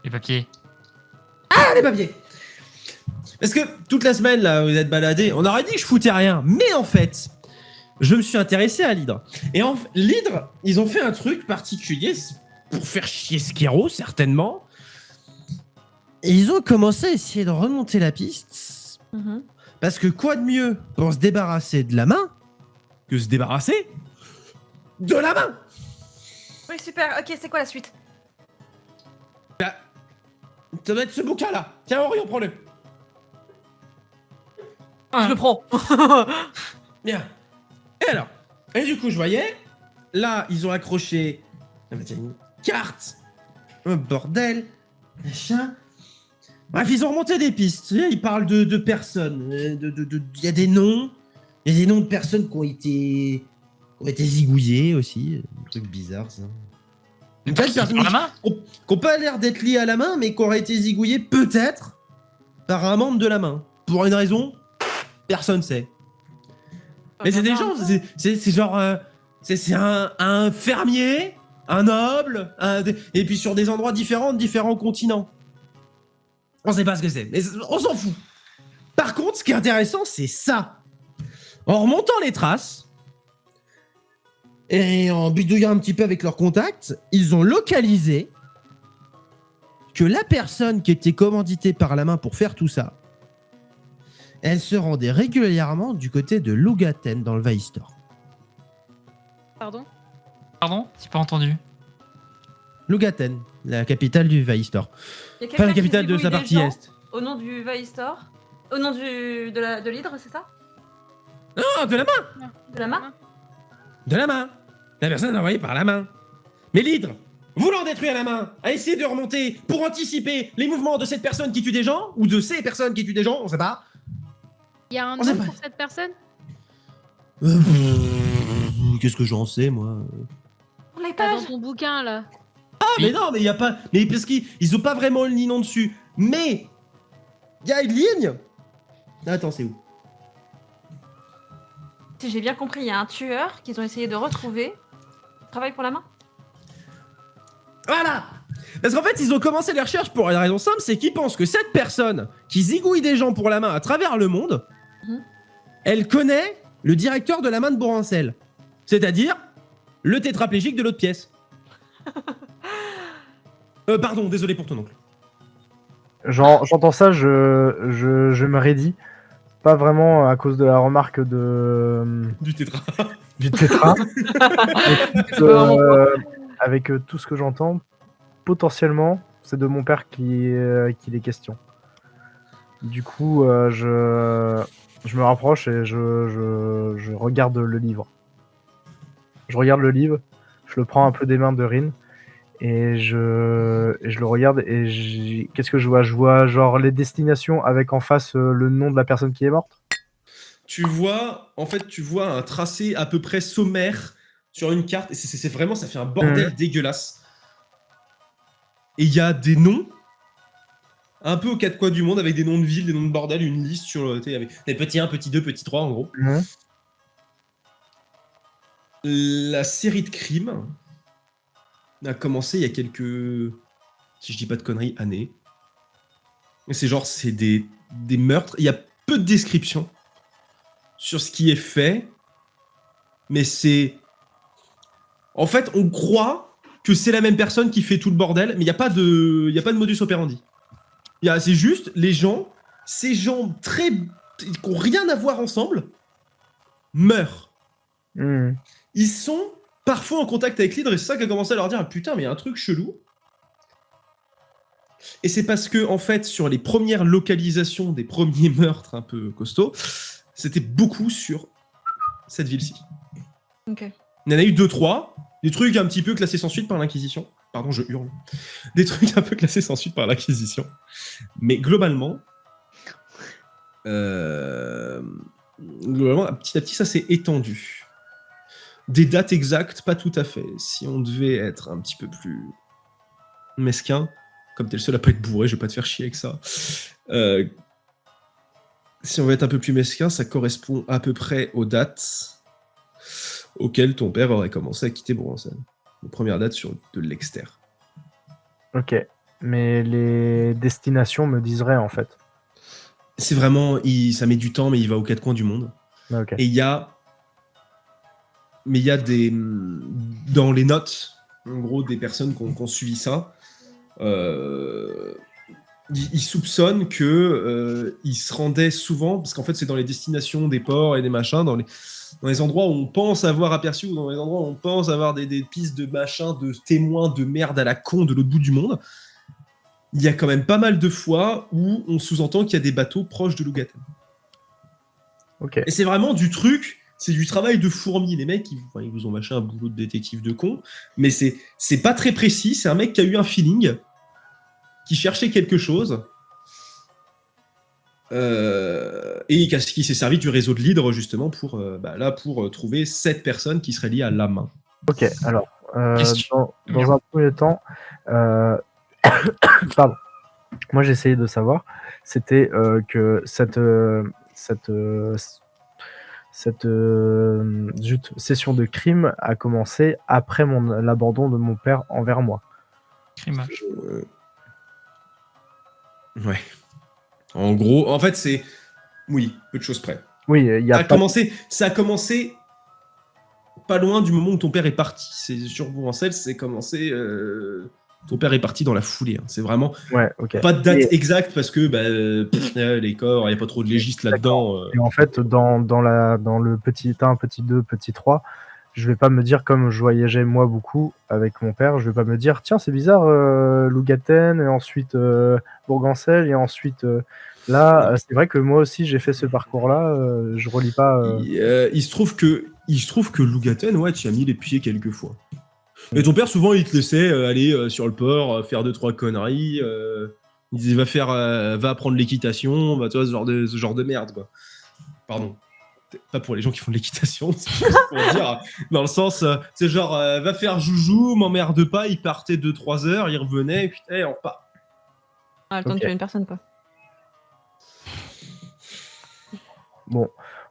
Les papiers. Ah, les papiers! Parce que toute la semaine, là, vous êtes baladés, on aurait dit que je foutais rien. Mais en fait, je me suis intéressé à l'Hydre. Et l'Hydre, ils ont fait un truc particulier pour faire chier Skero, certainement. Et ils ont commencé à essayer de remonter la piste. Parce que quoi de mieux pour se débarrasser de la main que se débarrasser de la main? Oui, super. Ok, c'est quoi la suite? Bah, ça doit être ce bouquin-là. Tiens, Orion, prends-le. Je le prends. Bien. Et alors? Et du coup, je voyais, là, ils ont accroché une carte, un bordel, machin. Bref, ils ont remonté des pistes. Ils parlent de personnes. Il y a des noms. Il y a des noms de personnes qui ont été zigouillées aussi. Un truc bizarre, ça. Une personne dans la main? Qui n'ont pas l'air d'être liées à la main, mais qui auraient été zigouillées peut-être par un membre de la main. Pour une raison, personne sait. Mais c'est des gens, c'est genre... c'est un fermier, un noble, et puis sur des endroits différents, de différents continents. On sait pas ce que c'est, mais on s'en fout. Par contre, ce qui est intéressant, c'est ça. En remontant les traces, et en bidouillant un petit peu avec leurs contacts, ils ont localisé que la personne qui était commanditée par la main pour faire tout ça, elle se rendait régulièrement du côté de Lugaten dans le Vaistor. Pardon? Pardon? J'ai pas entendu. Lugaten, la capitale du Vaistor. Il y a Enfin, la quelqu'un qui capitale de zigouille sa des partie gens est. Au nom du Vaistor. Au nom de l'hydre, c'est ça? Non, de la main. De la main? De la main. La personne est envoyée par la main. Mais l'hydre, voulant détruire la main, a essayé de remonter pour anticiper les mouvements de cette personne qui tue des gens, ou de ces personnes qui tuent des gens, on sait pas. Il y a un On sait nom pas. pour cette personne? Qu'est-ce que j'en sais, moi? Pour les Pas pages. dans ton bouquin là. Ah, Oui. mais non, mais il y a pas... Mais parce qu'ils ont pas vraiment le nom dessus. Mais... Il y a une ligne. Attends, c'est où? Si j'ai bien compris, il y a un tueur qu'ils ont essayé de retrouver. Travaille pour la main? Voilà. Parce qu'en fait, ils ont commencé les recherches pour une raison simple, c'est qu'ils pensent que cette personne qui zigouille des gens pour la main à travers le monde, Mhm. elle connaît le directeur de la main de Borancel. C'est-à-dire le tétraplégique de l'autre pièce. Pardon, désolé pour ton oncle. J'entends ça, je me raidis. Pas vraiment à cause de la remarque Du tétra. du tétra. Mais plus, avec tout ce que j'entends, potentiellement, c'est de mon père qu'il est question. Du coup, je me rapproche et je regarde le livre. Je regarde le livre, je le prends un peu des mains de Rin et je le regarde et qu'est-ce que je vois? Je vois genre les destinations avec en face le nom de la personne qui est morte. Tu vois un tracé à peu près sommaire sur une carte, et c'est vraiment, ça fait un bordel dégueulasse. Et il y a des noms, un peu aux quatre coins du monde, avec des noms de villes, des noms de bordel, une liste sur avec des petits 1, petit 2, petit 3 en gros. Mhm. La série de crimes a commencé il y a quelques, si je dis pas de conneries, années. Et c'est des meurtres. Il y a peu de descriptions sur ce qui est fait, mais c'est... En fait, on croit que c'est la même personne qui fait tout le bordel, mais il n'y a pas de modus operandi. C'est juste ces gens qui n'ont rien à voir ensemble, meurent. Mhm. Ils sont parfois en contact avec l'hydre, et c'est ça qui a commencé à leur dire, ah, putain, mais il y a un truc chelou. Et c'est parce que, en fait, sur les premières localisations des premiers meurtres un peu costauds, c'était beaucoup sur cette ville-ci. Ok. Il y en a eu 2-3, des trucs un petit peu classés sans suite par l'Inquisition. Pardon, je hurle. Des trucs un peu classés sans suite par l'Inquisition. Mais globalement, petit à petit, ça s'est étendu. Des dates exactes, pas tout à fait. Si on devait être un petit peu plus mesquin, comme t'es le seul à pas être bourré, je vais pas te faire chier avec ça. Si on veut être un peu plus mesquin, ça correspond à peu près aux dates auxquelles ton père aurait commencé à quitter Borancel. Les premières dates de l'Exter. Ok. Mais les destinations me disent rien en fait. C'est vraiment... ça met du temps, mais il va aux quatre coins du monde. Ok. Et il y a des... Dans les notes, en gros, des personnes qui ont suivi ça, ils soupçonnent que ils se rendaient souvent, parce qu'en fait c'est dans les destinations des ports et des machins, dans les endroits où on pense avoir aperçu, ou dans les endroits où on pense avoir des pistes de machins, de témoins de merde à la con de l'autre bout du monde, il y a quand même pas mal de fois où on sous-entend qu'il y a des bateaux proches de Lugaten. Ok. Et c'est vraiment du truc, c'est du travail de fourmi. Les mecs, ils vous ont machin un boulot de détective de con, mais c'est pas très précis, c'est un mec qui a eu un feeling, qui cherchait quelque chose, et qui s'est servi du réseau de l'hydre justement pour trouver cette personne qui serait liée à la main. Ok, alors, Question. dans un premier temps, pardon. moi j'ai essayé de savoir, c'était que cette session de crime a commencé après l'abandon de mon père envers moi. Crimage. Ouais. En gros, en fait, c'est... Oui, peu de choses près. Oui, il y Ça a a pas... commencé pas loin du moment où ton père est parti. C'est sur Bourg-en-Celle, c'est commencé... Ton père est parti dans la foulée. Hein. C'est vraiment Ouais, ok. pas de date Et- exacte parce que les corps, il n'y a pas trop de légiste là-dedans. Et en fait, dans le petit 1, petit 2, petit 3, je vais pas me dire, comme je voyageais moi beaucoup avec mon père, je vais pas me dire, tiens, c'est bizarre, Lougaten, et ensuite Bourgancel, et ensuite là, c'est vrai que moi aussi j'ai fait ce parcours-là, je relis pas. Il se trouve que Lougaten, ouais, tu y as mis les pieds quelques fois. Mais ton père, souvent, il te laissait aller sur le port, faire 2-3 conneries. Il disait, va apprendre l'équitation, bah, toi, ce genre de merde, quoi. Pardon. Pas pour les gens qui font de l'équitation, c'est juste pour dire, dans le sens, c'est genre, va faire joujou, m'emmerde pas, il partait 2-3 heures, il revenait, et putain, on repart. Ah, le temps de Ok. tuer une personne, quoi. Bon,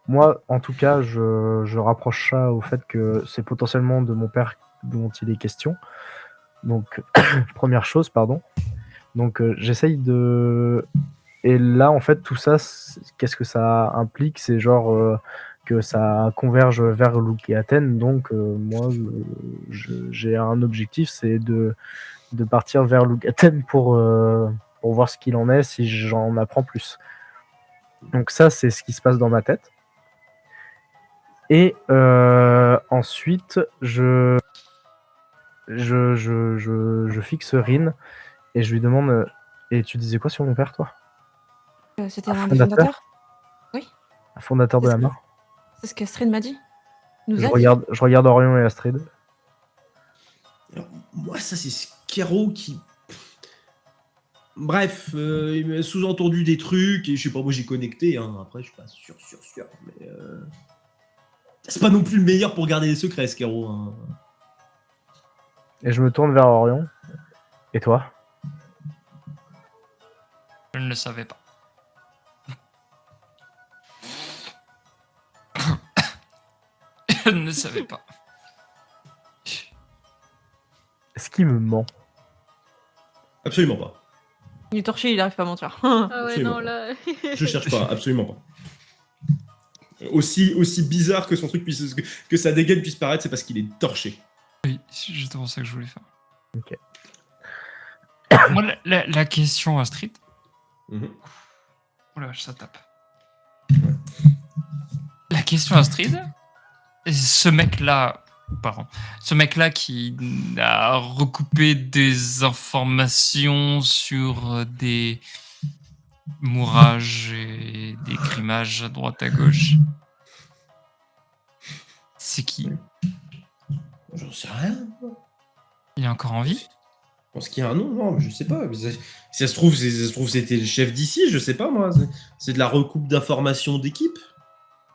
moi, en tout cas, je rapproche ça au fait que c'est potentiellement de mon père dont il est question. Donc, première chose, pardon. Donc, j'essaye de... Et là, en fait, tout ça, qu'est-ce que ça implique? C'est genre que ça converge vers Lougaten. Donc, moi, j'ai un objectif, c'est de partir vers Lougaten pour voir ce qu'il en est, si j'en apprends plus. Donc ça, c'est ce qui se passe dans ma tête. Et ensuite, je fixe Rin et je lui demande et tu disais quoi sur mon père, toi? C'était Un un des fondateur fondateurs. Un fondateur de la main. C'est ce qu'Astrid m'a dit. Nous Je a dit. regarde Orion et Astrid. Alors, moi, ça, c'est Skero qui... Bref, il m'a sous-entendu des trucs, et je sais pas, moi j'ai connecté, hein. Après je suis pas sûr, mais... C'est pas non plus le meilleur pour garder les secrets, Skero. Hein. Et je me tourne vers Orion. Et toi? Je ne le savais pas. Je ne le savais pas. Est-ce qu'il me ment? Absolument pas. Il est torché, il arrive pas à mentir. Ah ouais, Absolument non, pas. là. Je cherche pas, absolument pas. Aussi bizarre que son truc puisse... que sa dégaine puisse paraître, c'est parce qu'il est torché. Oui, c'est justement ça que je voulais faire. Ok. Moi, la question Astrid. Mhm. Oula, ça tape. La question Astrid, ce mec-là qui a recoupé des informations sur des mourages et des crimages à droite à gauche, c'est qui? J'en sais rien. Il est encore en vie? Je pense qu'il y a un nom, non, mais je sais pas. Si ça se trouve, c'était le chef d'ici, je sais pas moi. C'est de la recoupe d'informations d'équipe.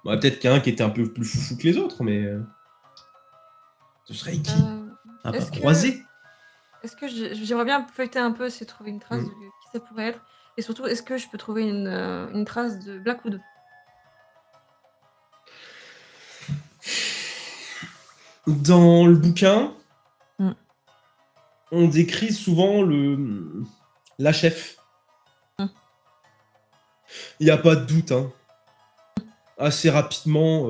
Bah, peut-être qu'il y a un qui était un peu plus foufou que les autres, mais. Ce serait qui Un peu est-ce que- croisé. Est-ce que j'aimerais bien feuilleter un peu, essayer de trouver une trace Mm. de qui ça pourrait être. Et surtout, est-ce que je peux trouver une trace de Blackwood? Dans le bouquin, Mm. on décrit souvent la chef. Mm. Il n'y a pas de doute. Hein. Assez rapidement,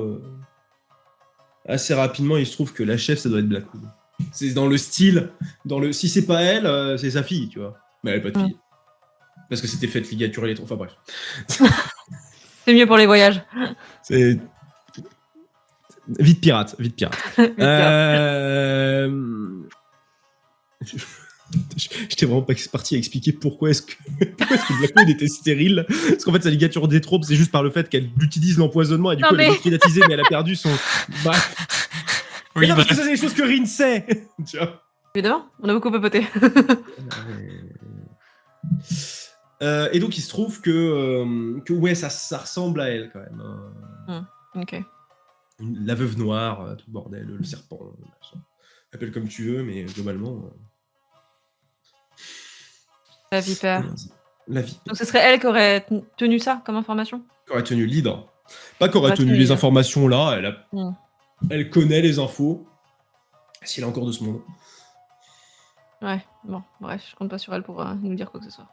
il se trouve que la chef, ça doit être Blackwood. C'est dans le style. Si c'est pas elle, c'est sa fille, tu vois. Mais elle n'a pas de fille. Parce que c'était fait ligaturer les troncs. Enfin bref. C'est mieux pour les voyages. C'est. Vite pirate. Vite pirate. J'étais vraiment pas parti à expliquer pourquoi est-ce que Blackwood était stérile. Parce qu'en fait, sa ligature des trompes, c'est juste par le fait qu'elle utilise l'empoisonnement et du Non, coup, elle est mais- micrédatisée, mais elle a perdu son. Bref. Oui, Mais non, parce que bref. ça, c'est des choses que Rin sait. Tu vois. Évidemment, on a beaucoup papoté. Et donc, il se trouve que ouais, ça ressemble à elle quand même. Hein. Ok. La veuve noire, tout le bordel, le serpent, machin. Appelle comme tu veux, mais globalement. La vipère. La vie. Donc ce serait elle qui aurait tenu ça comme information. Qui aurait tenu le leader. Pas qu'aurait Aurait tenu tenu les le- informations là, Hmm. elle connaît les infos. S'il est encore de ce monde. Ouais, bon, bref, je compte pas sur elle pour nous dire quoi que ce soit.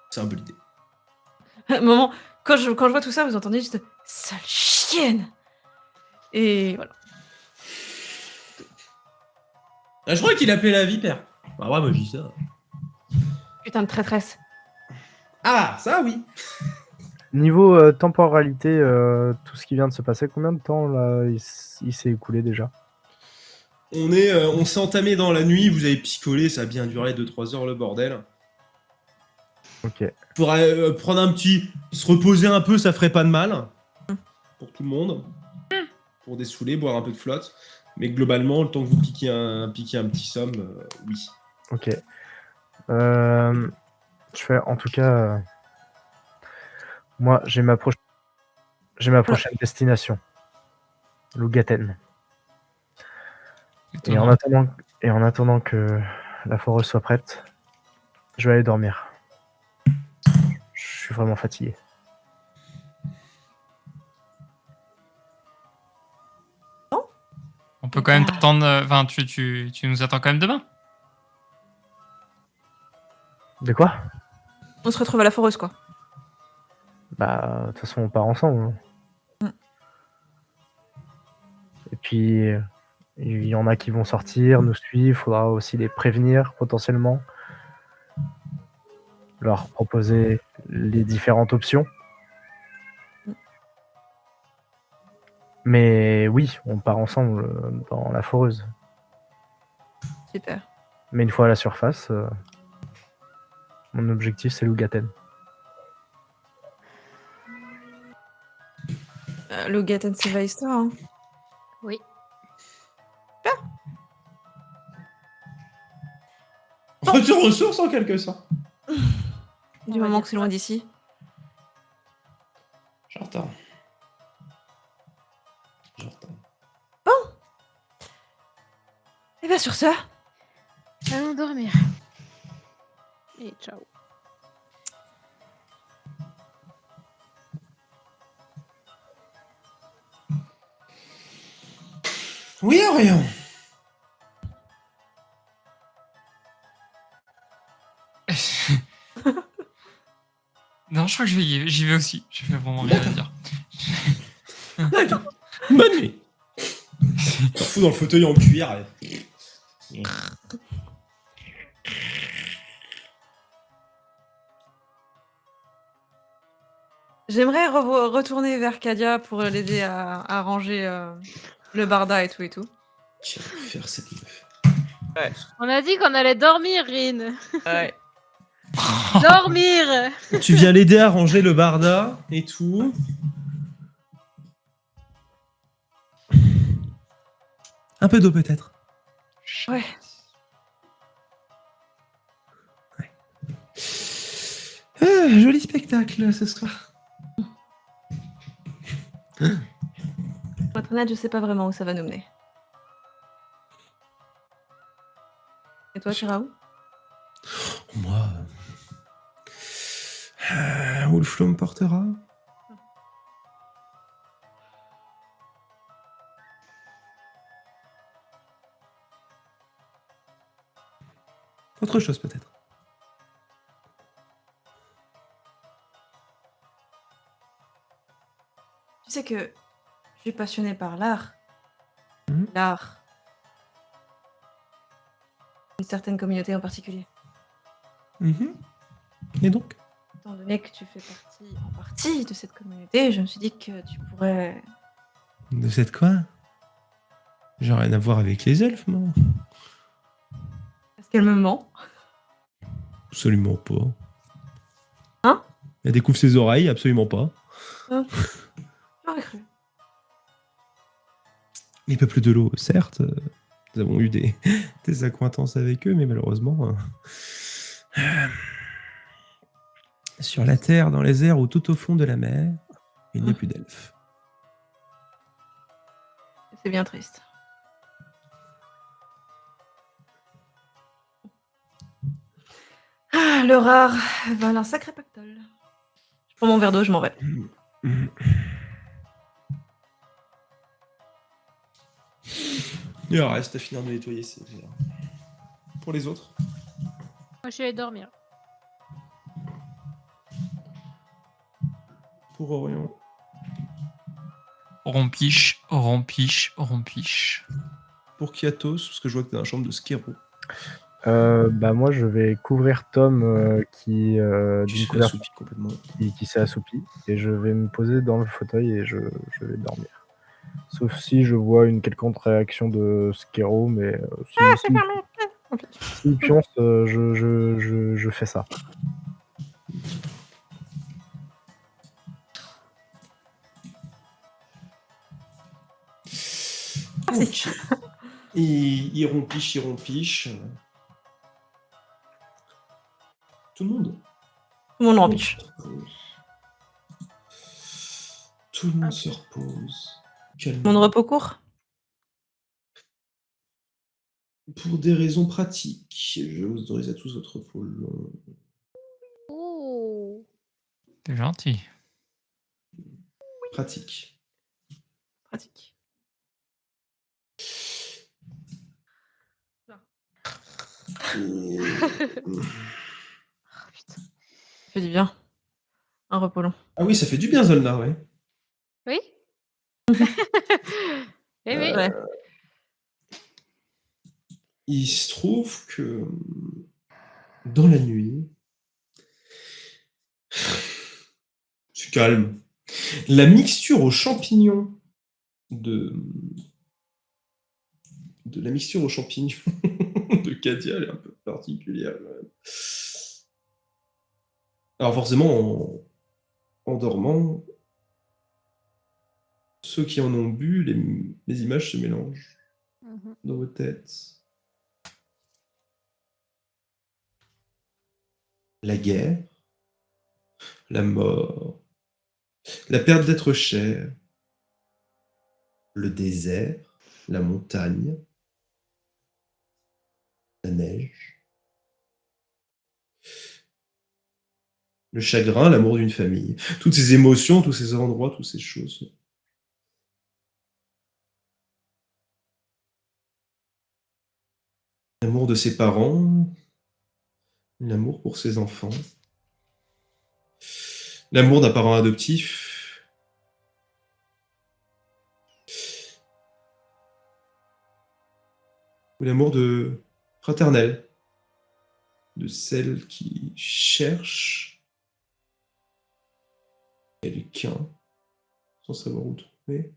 C'est un peu l'idée. Maman, quand je vois tout ça, vous entendez juste sale chienne. Et voilà. Ah, je crois qu'il appelait la vipère. Bah ouais, moi je dis ça. Putain de traîtresse. Ah, ça oui. Niveau temporalité, tout ce qui vient de se passer, combien de temps là il s'est écoulé déjà? On s'est entamé dans la nuit, vous avez picolé, ça a bien duré 2-3 heures le bordel. Ok. Pour prendre un petit... Se reposer un peu, ça ferait pas de mal. Pour tout le monde. Pour dessouler, boire un peu de flotte. Mais globalement, le temps que vous piquiez un petit somme, oui. Ok. Je fais en tout cas. Moi, j'ai ma prochaine destination. Lougaten. Et en attendant que la forêt soit prête, je vais aller dormir. Je suis vraiment fatigué. On peut quand même t'attendre. Enfin, tu nous attends quand même demain. De quoi? On se retrouve à la foreuse, quoi. Bah, de toute façon, on part ensemble. Et puis, il y en a qui vont sortir, nous suivre. Il faudra aussi les prévenir potentiellement. Leur proposer les différentes options. Mais oui, on part ensemble dans la foreuse. Super. Mais une fois à la surface, mon objectif c'est Lougaten. Lougaten, c'est va histoire, hein. Oui. Retour aux sources en quelque sorte. Du On va moment dire que c'est loin d'ici. J'entends. Et bien sur ça, Allons dormir. Et ciao. Oui, Orion. Non, je crois que j'y vais aussi. J'ai fait vraiment rien à dire. D'accord. Bonne nuit. T'en fous dans le fauteuil en cuir. j'aimerais retourner vers Kadia pour l'aider à ranger le barda et tout et tout. Tiens, faire cette meuf. On a dit qu'on allait dormir, Rin. Ouais. Dormir. Tu viens l'aider à ranger le barda et tout. Un peu d'eau peut-être. Ouais. Joli spectacle ce soir. Pour être honnête, je sais pas vraiment où ça va nous mener. Et toi, tu iras où? Moi. Où le flot me portera. Autre chose peut-être. Tu sais que je suis passionnée par l'art. Mhm. L'art. Une certaine communauté en particulier. Mhm. Et donc? Étant donné que tu fais en partie de cette communauté, je me suis dit que tu pourrais... De cette quoi? J'ai rien à voir avec les elfes, moi. Est-ce qu'elle me ment? Absolument pas. Hein? Elle découvre ses oreilles, absolument pas. J'aurais cru. Les peuples de l'eau, certes, nous avons eu des accointances avec eux, mais malheureusement, sur la terre, dans les airs ou tout au fond de la mer, il n'y a plus d'elfes. C'est bien triste. Ah, le rare valent un sacré pactole. Je prends mon verre d'eau, je m'en vais. Il reste à finir de nettoyer. Pour les autres. Moi, je vais aller dormir. Pour Orion. Rompiche, rompiche, rompiche. Pour Kiatos, parce que je vois que t'es dans la chambre de Skero. Moi, je vais couvrir Tom qui, Tu d'une suis couverture assoupi complètement. qui s'est assoupi. Et je vais me poser dans le fauteuil et je vais dormir. Sauf si je vois une quelconque réaction de Skero, mais s'il pionce, je fais ça. Merci. Ok. Il rompiche. Tout le monde. Tout le monde rempiche. Tout le monde se repose. Calme. Mon repos court. Pour des raisons pratiques, je vous autorise à tous votre repos long. Oh. C'est gentil. Pratique. Pratique. Oh, putain. Ça fait du bien. Un repos long. Ah oui, ça fait du bien, Zolna, ouais. Oui. Eh oui. Ouais. Il se trouve que dans la nuit, c'est calme. La mixture aux champignons de la mixture aux champignons de Kadia, elle est un peu particulière. Quand même. Alors forcément, en dormant, ceux qui en ont bu, les images se mélangent Mhm. dans vos têtes. La guerre, la mort, la perte d'être cher, le désert, la montagne, la neige, le chagrin, l'amour d'une famille, toutes ces émotions, tous ces endroits, toutes ces choses. L'amour de ses parents, l'amour pour ses enfants, l'amour d'un parent adoptif, ou l'amour de fraternel, de celle qui cherche quelqu'un sans savoir où trouver.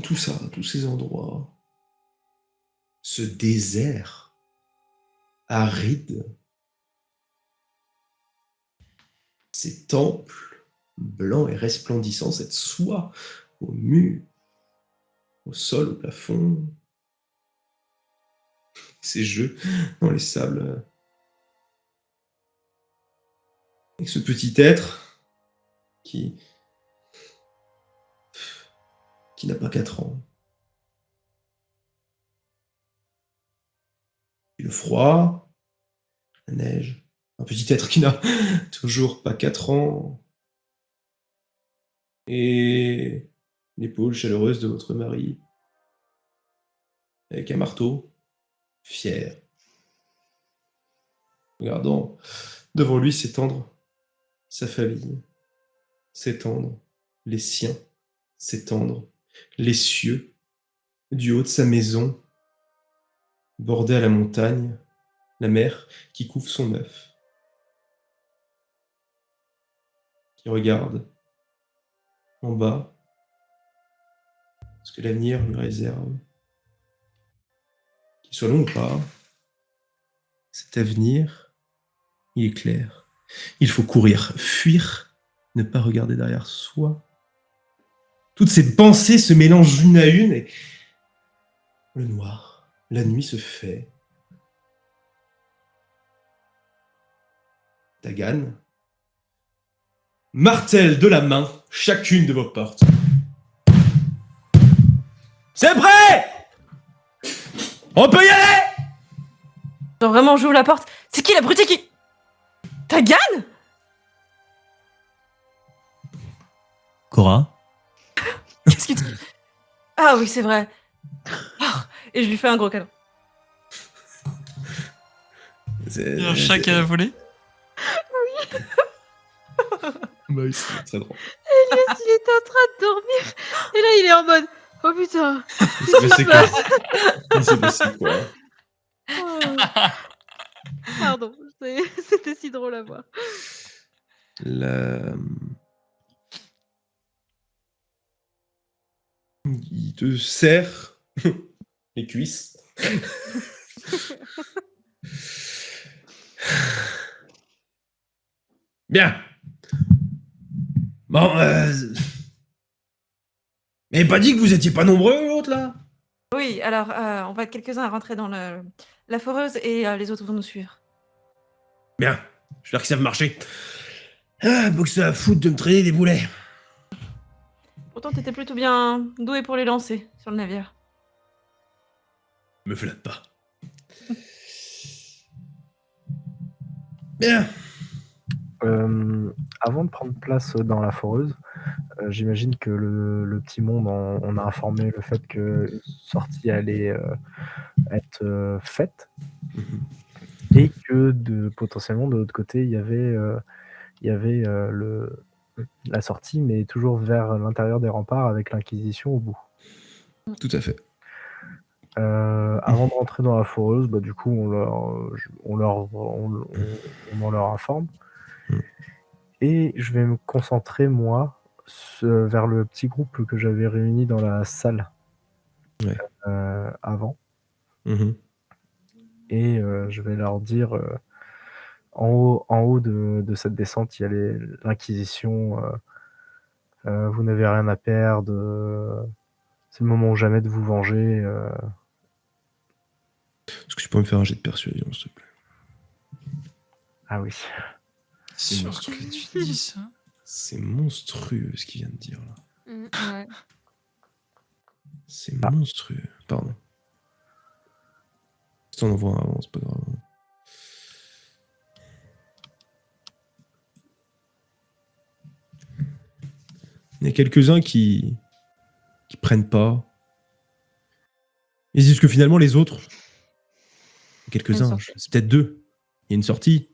Tout ça, tous ces endroits, ce désert aride, ces temples blancs et resplendissants, cette soie au mur, au sol, au plafond, ces jeux dans les sables. Et ce petit être qui n'a pas 4 ans. Et le froid, la neige, un petit être qui n'a toujours pas 4 ans. Et l'épaule chaleureuse de votre mari, avec un marteau, fier, regardant devant lui s'étendre sa famille, s'étendre les siens, s'étendre les cieux, du haut de sa maison, bordée à la montagne, la mer qui couvre son œuf, qui regarde en bas ce que l'avenir lui réserve. Qu'il soit long ou pas, cet avenir, il est clair. Il faut courir, fuir, ne pas regarder derrière soi. Toutes ces pensées se mélangent une à une et le noir, la nuit se fait. Dagan, martèle de la main chacune de vos portes. C'est prêt! On peut y aller! Genre vraiment, j'ouvre la porte. C'est qui l'abruti qui... Tagan? Cora? Qu'est-ce que tu... Ah oui, c'est vrai. Ah, et je lui fais un gros câlin. Il y a un chat qui a volé. Bah oui, c'est très drôle. Elias, il était en train de dormir. Et là, il est en mode oh putain. Mais c'est quoi? Il s'est passé quoi? Oh. Pardon, c'était si drôle à voir. Il te serre les cuisses. Bien. Bon, mais pas dit que vous étiez pas nombreux, l'autre, là? Oui, alors, on va être quelques-uns à rentrer dans la foreuse et les autres vont nous suivre. Bien. J'espère qu'ils savent marcher. Ah, bon que ça a foutre de me traîner des boulets. Pourtant, t'étais plutôt bien doué pour les lancer sur le navire. Me flatte pas. Bien. Avant de prendre place dans la foreuse, j'imagine que le petit monde on a informé le fait que une sortie allait être faite et que potentiellement de l'autre côté il y avait la sortie, mais toujours vers l'intérieur des remparts avec l'Inquisition au bout. Tout à fait. Avant de rentrer dans la foreuse, bah, du coup, on en leur informe. Et je vais me concentrer, moi, vers le petit groupe que j'avais réuni dans la salle Ouais. avant. Mhm. Et je vais leur dire, en haut de cette descente, il y a l'Inquisition. Vous n'avez rien à perdre. C'est le moment ou jamais de vous venger. Est-ce que tu peux me faire un jet de persuasion, s'il te plaît? Ah oui. C'est sûr que tu dis ça. C'est monstrueux ce qu'il vient de dire là. Ouais. C'est monstrueux. Pardon. Si t'en envoies un avant, c'est pas grave. Il y a quelques-uns qui prennent pas. Ils disent que finalement les autres, quelques-uns, c'est peut-être 2. Il y a une sortie,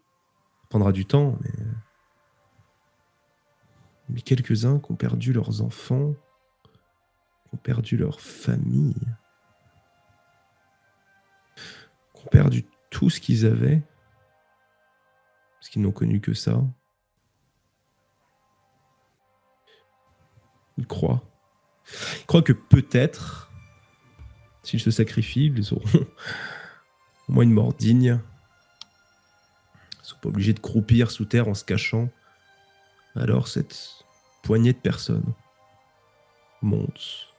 ça prendra du temps, mais quelques-uns qui ont perdu leurs enfants, qui ont perdu leur famille, qui ont perdu tout ce qu'ils avaient, parce qu'ils n'ont connu que ça. Ils croient que peut-être, s'ils se sacrifient, ils auront au moins une mort digne. Ils ne sont pas obligés de croupir sous terre en se cachant. Alors cette poignée de personnes monte,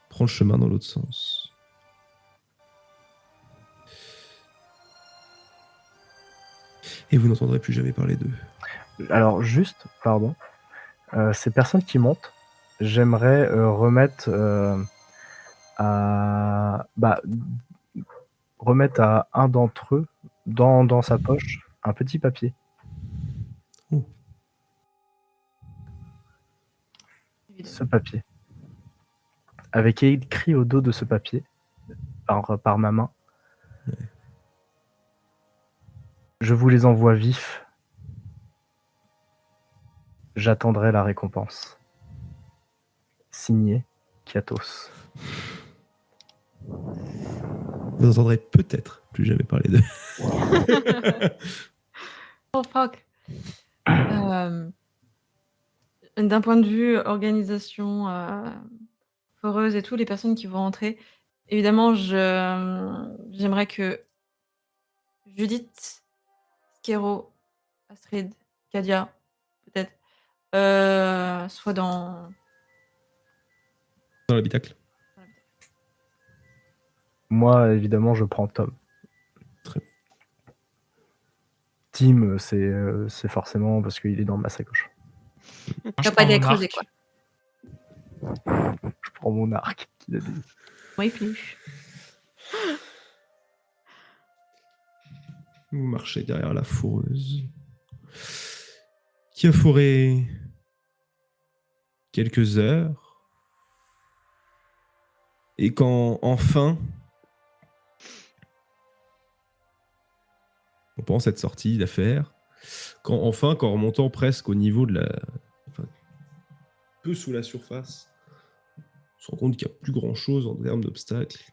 prend le chemin dans l'autre sens. Et vous n'entendrez plus jamais parler d'eux. Alors juste, pardon, ces personnes qui montent, j'aimerais remettre à un d'entre eux dans sa poche un petit papier. Oh. Ce papier. Avec écrit au dos de ce papier, par ma main, je vous les envoie vifs. J'attendrai la récompense. Signé Kiatos. Vous n'entendrez peut-être plus jamais parler d'eux. Oh fuck. D'un point de vue organisation foreuse et tout, les personnes qui vont rentrer, évidemment, j'aimerais que Judith, Skero, Astrid, Kadia, peut-être, soient dans l'habitacle. Moi, évidemment, je prends Tom. Très bien. Tim, c'est forcément parce qu'il est dans ma sacoche. Moi, Il je a pas prends été mon creusé, arc. quoi. Je prends mon arc. Qu'il a dit. Oui, plus. Vous marchez derrière la fourreuse, qui a fourré quelques heures. Et quand enfin, on pense être sorti d'affaire, quand remontant presque au niveau de la... Enfin, peu sous la surface, on se rend compte qu'il n'y a plus grand-chose en termes d'obstacles.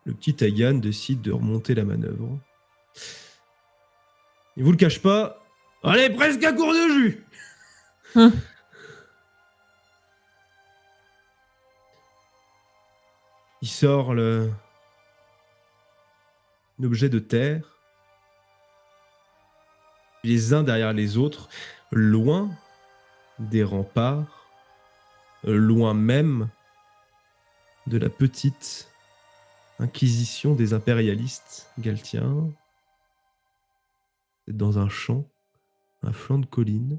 Le petit Tagan décide de remonter la manœuvre. Il vous le cache pas, allez, presque à court de jus. Il sort un objet de terre, les uns derrière les autres, loin des remparts, loin même de la petite inquisition des impérialistes galtiens. Dans un champ, un flanc de colline.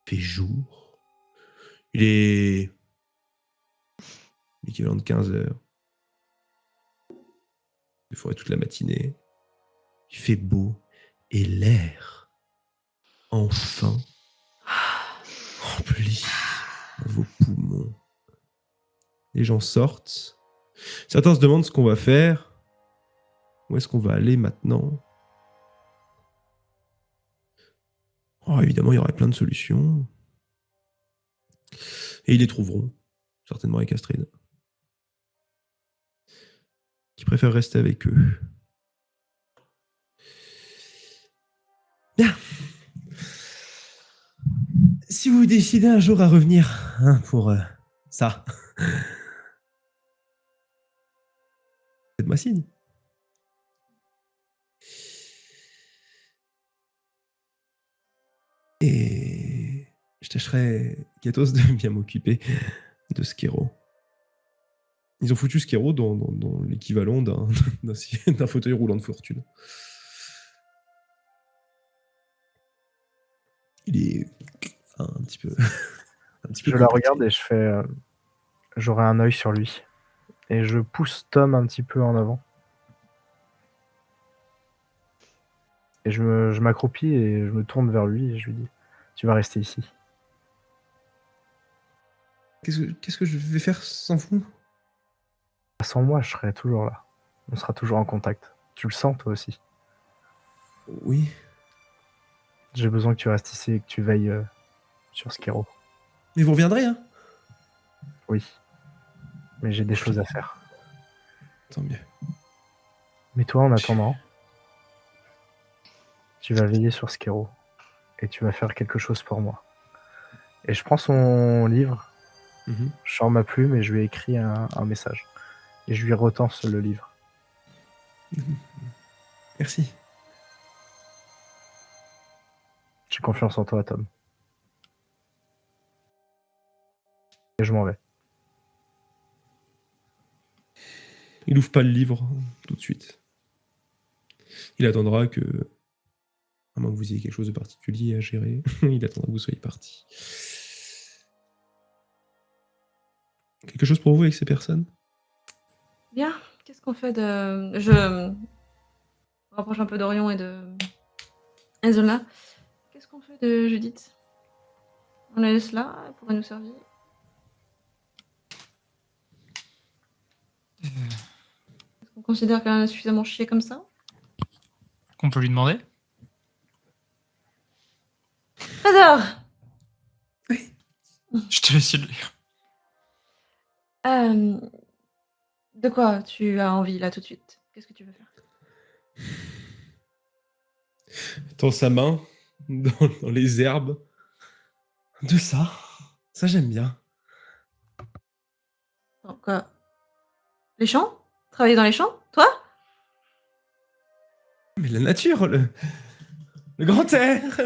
Il fait jour. Il est l'équivalent de 15 heures. Il faudrait toute la matinée. Il fait beau. Et l'air, enfin, remplit vos poumons. Les gens sortent. Certains se demandent ce qu'on va faire. Où est-ce qu'on va aller maintenant? Oh, évidemment, il y aurait plein de solutions. Et ils les trouveront, certainement avec Astrid. Qui préfère rester avec eux. Bien. Si vous décidez un jour à revenir pour ça, faites-moi signe. Et je tâcherai, Katos, de bien m'occuper de Skero. Ils ont foutu Skero dans l'équivalent d'un fauteuil roulant de fortune. Il est un petit peu... Je la regarde et je fais... J'aurai un œil sur lui. Et je pousse Tom un petit peu en avant. Et je m'accroupis et je me tourne vers lui et je lui dis, tu vas rester ici. Qu'est-ce que je vais faire sans vous? Sans moi, je serai toujours là. On sera toujours en contact. Tu le sens, toi aussi? Oui. J'ai besoin que tu restes ici et que tu veilles sur Skero. Mais vous reviendrez, hein? Oui. Mais j'ai des choses à faire. Tant mieux. Mais toi, en attendant, tu vas veiller sur Skero. Et tu vas faire quelque chose pour moi. Et je prends son livre, je sors ma plume et je lui écris un message. Et je lui retense le livre. Merci. J'ai confiance en toi, Tom. Et je m'en vais. Il ouvre pas le livre tout de suite. Il attendra que, à moins que vous ayez quelque chose de particulier à gérer, il attendra que vous soyez parti. Quelque chose pour vous avec ces personnes? Bien, qu'est-ce qu'on fait de... Je me rapproche un peu d'Orion et de Hazelna. Qu'est-ce qu'on fait de Judith? On la laisse là, elle pourrait nous servir. Est-ce qu'on considère qu'elle a suffisamment chié comme ça? Qu'on peut lui demander? Trésor! Je te laisse le lire. De quoi tu as envie là tout de suite? Qu'est-ce que tu veux faire? Tend sa main dans les herbes. De ça. Ça, j'aime bien. Quoi? Les champs? Travailler dans les champs? Toi? Mais la nature, le grand air,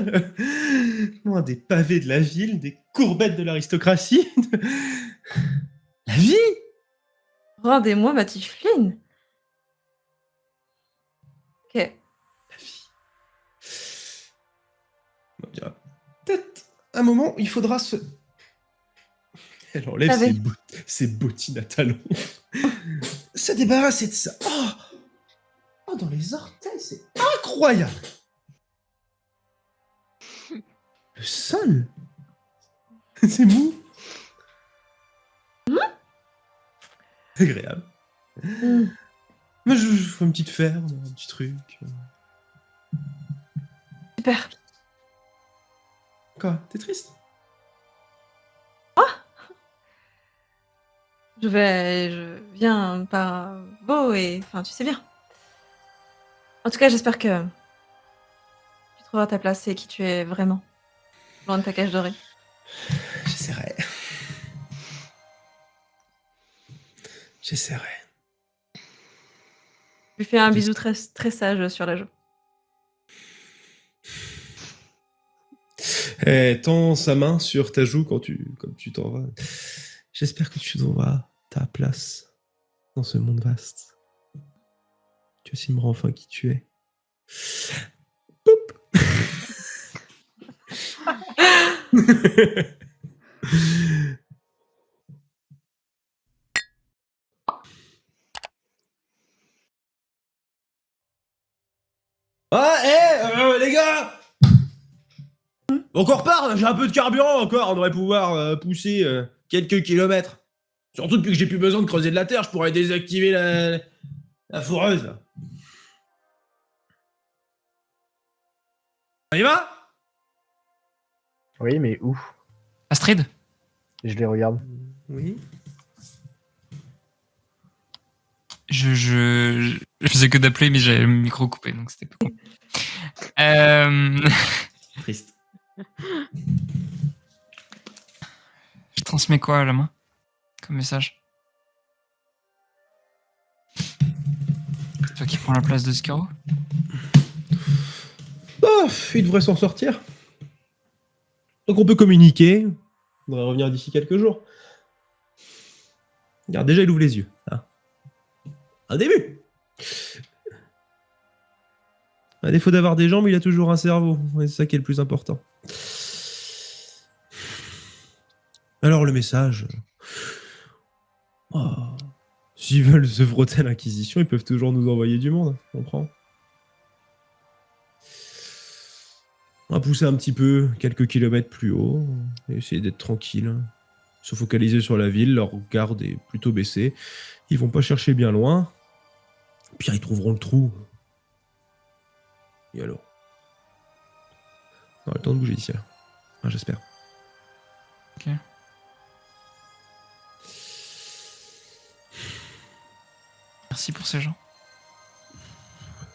loin des pavés de la ville, des courbettes de l'aristocratie. La vie! Rendez-moi ma tiefline. Ok. La vie. On dira peut-être un moment, il faudra se... Elle enlève ses bottines à talons. se débarrasser de ça. Oh, dans les orteils, c'est incroyable. Le sol, c'est mou. C'est agréable. Moi, je fais une petite ferme, un petit truc. Super. Quoi? T'es triste? Je viens par beau et... Enfin, tu sais bien. En tout cas, j'espère que tu trouveras ta place et qui tu es vraiment. Loin de ta cage dorée. J'essaierai. J'essaierai. Je lui fais un bisou très, très sage sur la joue. Tends sa main sur ta joue comme tu t'en vas. J'espère que tu trouveras ta place dans ce monde vaste. Tu assumeras enfin qui tu es. Poup. Les gars! Encore part, j'ai un peu de carburant encore, on devrait pouvoir pousser quelques kilomètres. Surtout depuis que j'ai plus besoin de creuser de la terre, je pourrais désactiver la foreuse. Là. On y va? Oui, mais où? Astrid? Je les regarde. Oui. Je faisais que d'appeler, mais j'avais le micro coupé, donc c'était pas con. Triste. Je transmets quoi à la main comme message? C'est toi qui prends la place de Scaro? Oh, il devrait s'en sortir. Donc on peut communiquer. On devrait revenir d'ici quelques jours. Regarde, déjà il ouvre les yeux. Hein. Un début. À défaut d'avoir des jambes, il a toujours un cerveau. Et c'est ça qui est le plus important. Alors le message. Oh. S'ils veulent se frotter à l'Inquisition, ils peuvent toujours nous envoyer du monde. Tu comprends? On va pousser un petit peu, quelques kilomètres plus haut, et essayer d'être tranquille. Se focaliser sur la ville, leur garde est plutôt baissée. Ils vont pas chercher bien loin. Puis ils trouveront le trou. Et alors? On aura le temps de bouger d'ici là. Enfin, j'espère. Ok. Merci pour ces gens.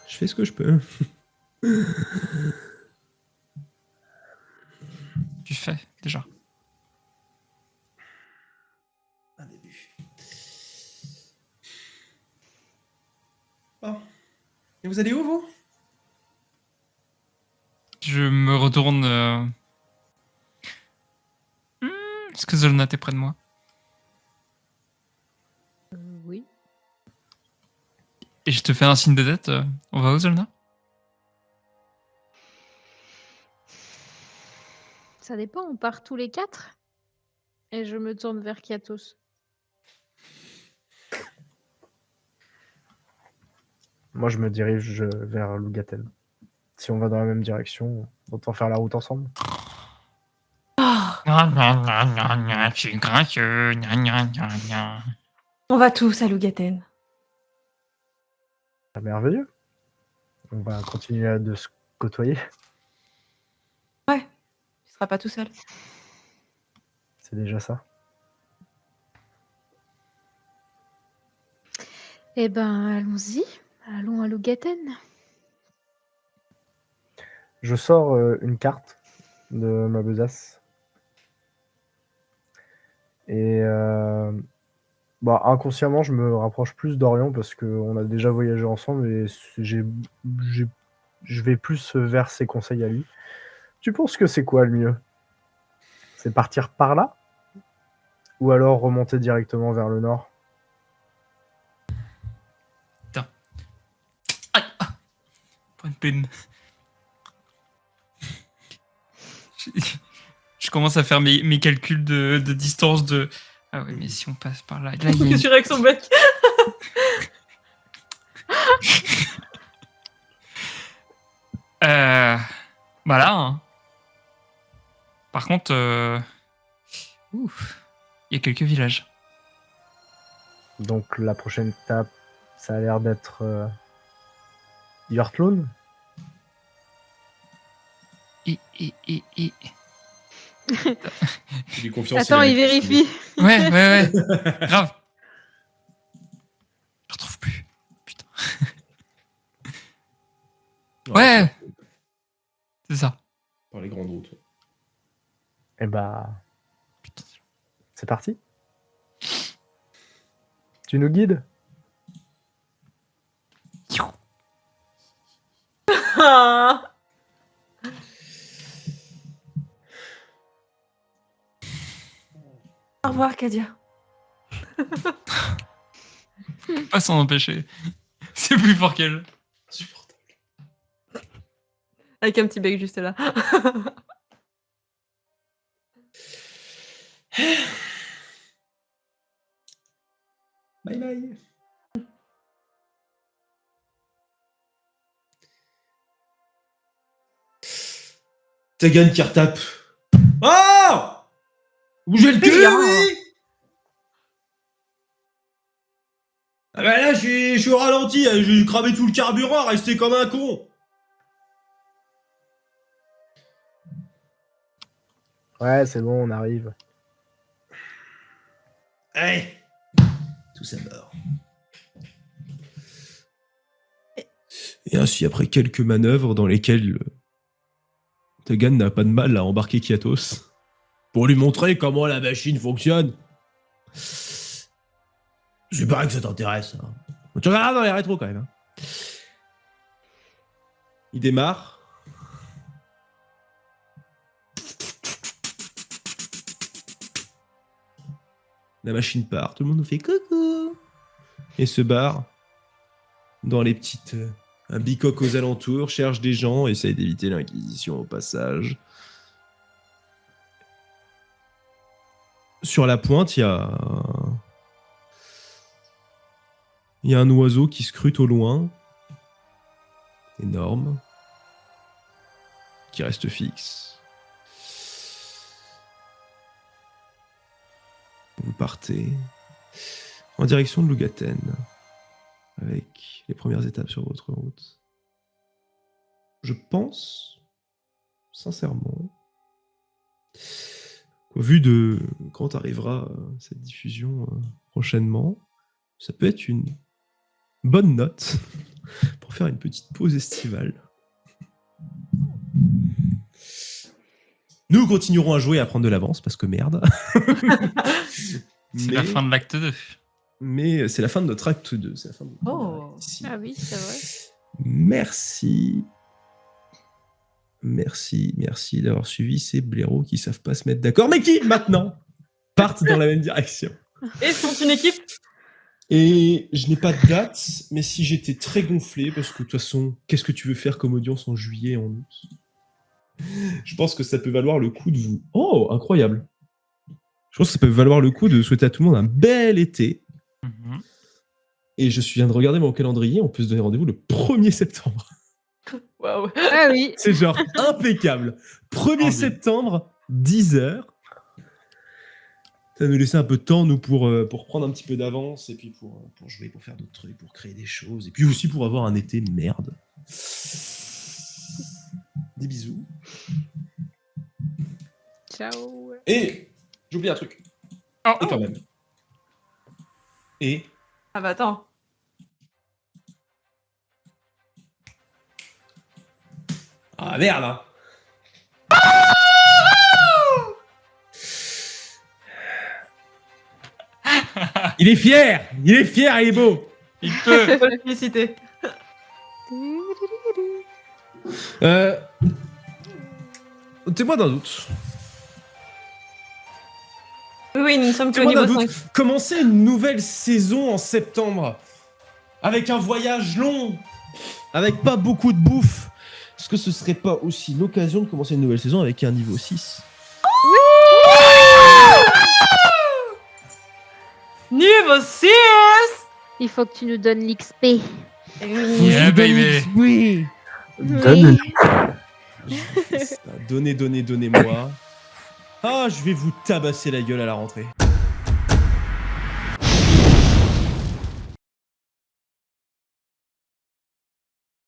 Je fais ce que je peux. Tu fais, déjà. Un début. Bon. Et vous allez où, vous? Je me retourne. Est-ce que Zolnat est près de moi? Oui. Et je te fais un signe de tête. On va où, Zolnat? Ça dépend, on part tous les 4? Et je me tourne vers Kiatos. Moi, je me dirige vers Lougaten. Si on va dans la même direction, autant faire la route ensemble. Je suis gracieux. On va tous à Lougaten. C'est merveilleux. On va continuer de se côtoyer. Tu seras pas tout seul. C'est déjà ça. Eh ben, allons-y. Allons à Lougaten. Je sors une carte de ma besace. Et inconsciemment, je me rapproche plus d'Orion parce qu'on a déjà voyagé ensemble et je vais plus vers ses conseils à lui. Tu penses que c'est quoi le mieux? C'est partir par là? Ou alors remonter directement vers le nord? Aïe, pas une peine. Je commence à faire mes calculs de distance de. Ah ouais, mais si on passe par là. Là il y a Qu'est-ce que tu avec son bec? Voilà. Hein. Par contre, il y a quelques villages. Donc la prochaine étape, ça a l'air d'être Yortloon. Et. J'ai lui confiance. Attends, il vérifie. Ouais. Grave. Je retrouve plus. Putain. Ouais. C'est ça. Par les grandes routes. Et bah, Putain. c'est parti. Tu nous guides? Ah. Au revoir, Kadia. Pas s'en empêcher. C'est plus fort qu'elle. Insupportable. Avec un petit bec juste là. Bye bye. Tegan qui retape. Oh! Bougez le cul, Bien. oui! Ah bah là, je suis au ralenti, j'ai cramé tout le carburant, resté comme un con. Ouais, c'est bon, on arrive. Allez, tout ça mort. Et ainsi, après quelques manœuvres dans lesquelles Tegan n'a pas de mal à embarquer Kiatos pour lui montrer comment la machine fonctionne. C'est pareil que ça t'intéresse. Hein. Tu regardes dans les rétros quand même. Hein. Il démarre. La machine part, tout le monde nous fait coucou. Et se barre dans les petites... un bicoque aux alentours, cherche des gens, essaye d'éviter l'inquisition au passage. Sur la pointe, il y a un oiseau qui scrute au loin. Énorme. Qui reste fixe. Vous partez en direction de Lugaten avec les premières étapes sur votre route. Je pense, sincèrement, qu'au vu de quand arrivera cette diffusion prochainement, ça peut être une bonne note pour faire une petite pause estivale. Nous continuerons à jouer et à prendre de l'avance parce que merde. C'est la fin de l'acte 2. Mais c'est la fin de notre acte 2. C'est la fin de... Oh. Ici. Ah oui, c'est vrai. Merci. Merci d'avoir suivi ces blaireaux qui savent pas se mettre d'accord, mais qui, maintenant, partent dans la même direction. Et sont une équipe. Et je n'ai pas de date, mais si j'étais très gonflé, parce que de toute façon, qu'est-ce que tu veux faire comme audience en juillet et en août? Je pense que ça peut valoir le coup de vous... Oh, incroyable. Je pense que ça peut valoir le coup de souhaiter à tout le monde un bel été. Mhm. Et je viens de regarder mon calendrier, on peut se donner rendez-vous le 1er septembre. Waouh. Ah oui. C'est genre impeccable. 1er septembre, 10h. Ça va nous laisser un peu de temps, nous, pour prendre un petit peu d'avance, et puis pour jouer, pour faire d'autres trucs, pour créer des choses, et puis aussi pour avoir un été merde. Des bisous. Ciao. Et j'oublie un truc. Oh, Et quand même. Et Ah bah attends. ah merde hein. Il est fier, il est beau. il peut. Faut le féliciter. T'es-moi d'un doute. Oui, nous ne sommes que au T'es-moi d'un niveau doute. 5. Commencer une nouvelle saison en septembre, avec un voyage long, avec pas beaucoup de bouffe, est-ce que ce serait pas aussi l'occasion de commencer une nouvelle saison avec un niveau 6? Niveau 6. Il faut que tu nous donnes l'XP. Yeah, baby. Oui. Donne. Donnez-moi. Ah, je vais vous tabasser la gueule à la rentrée.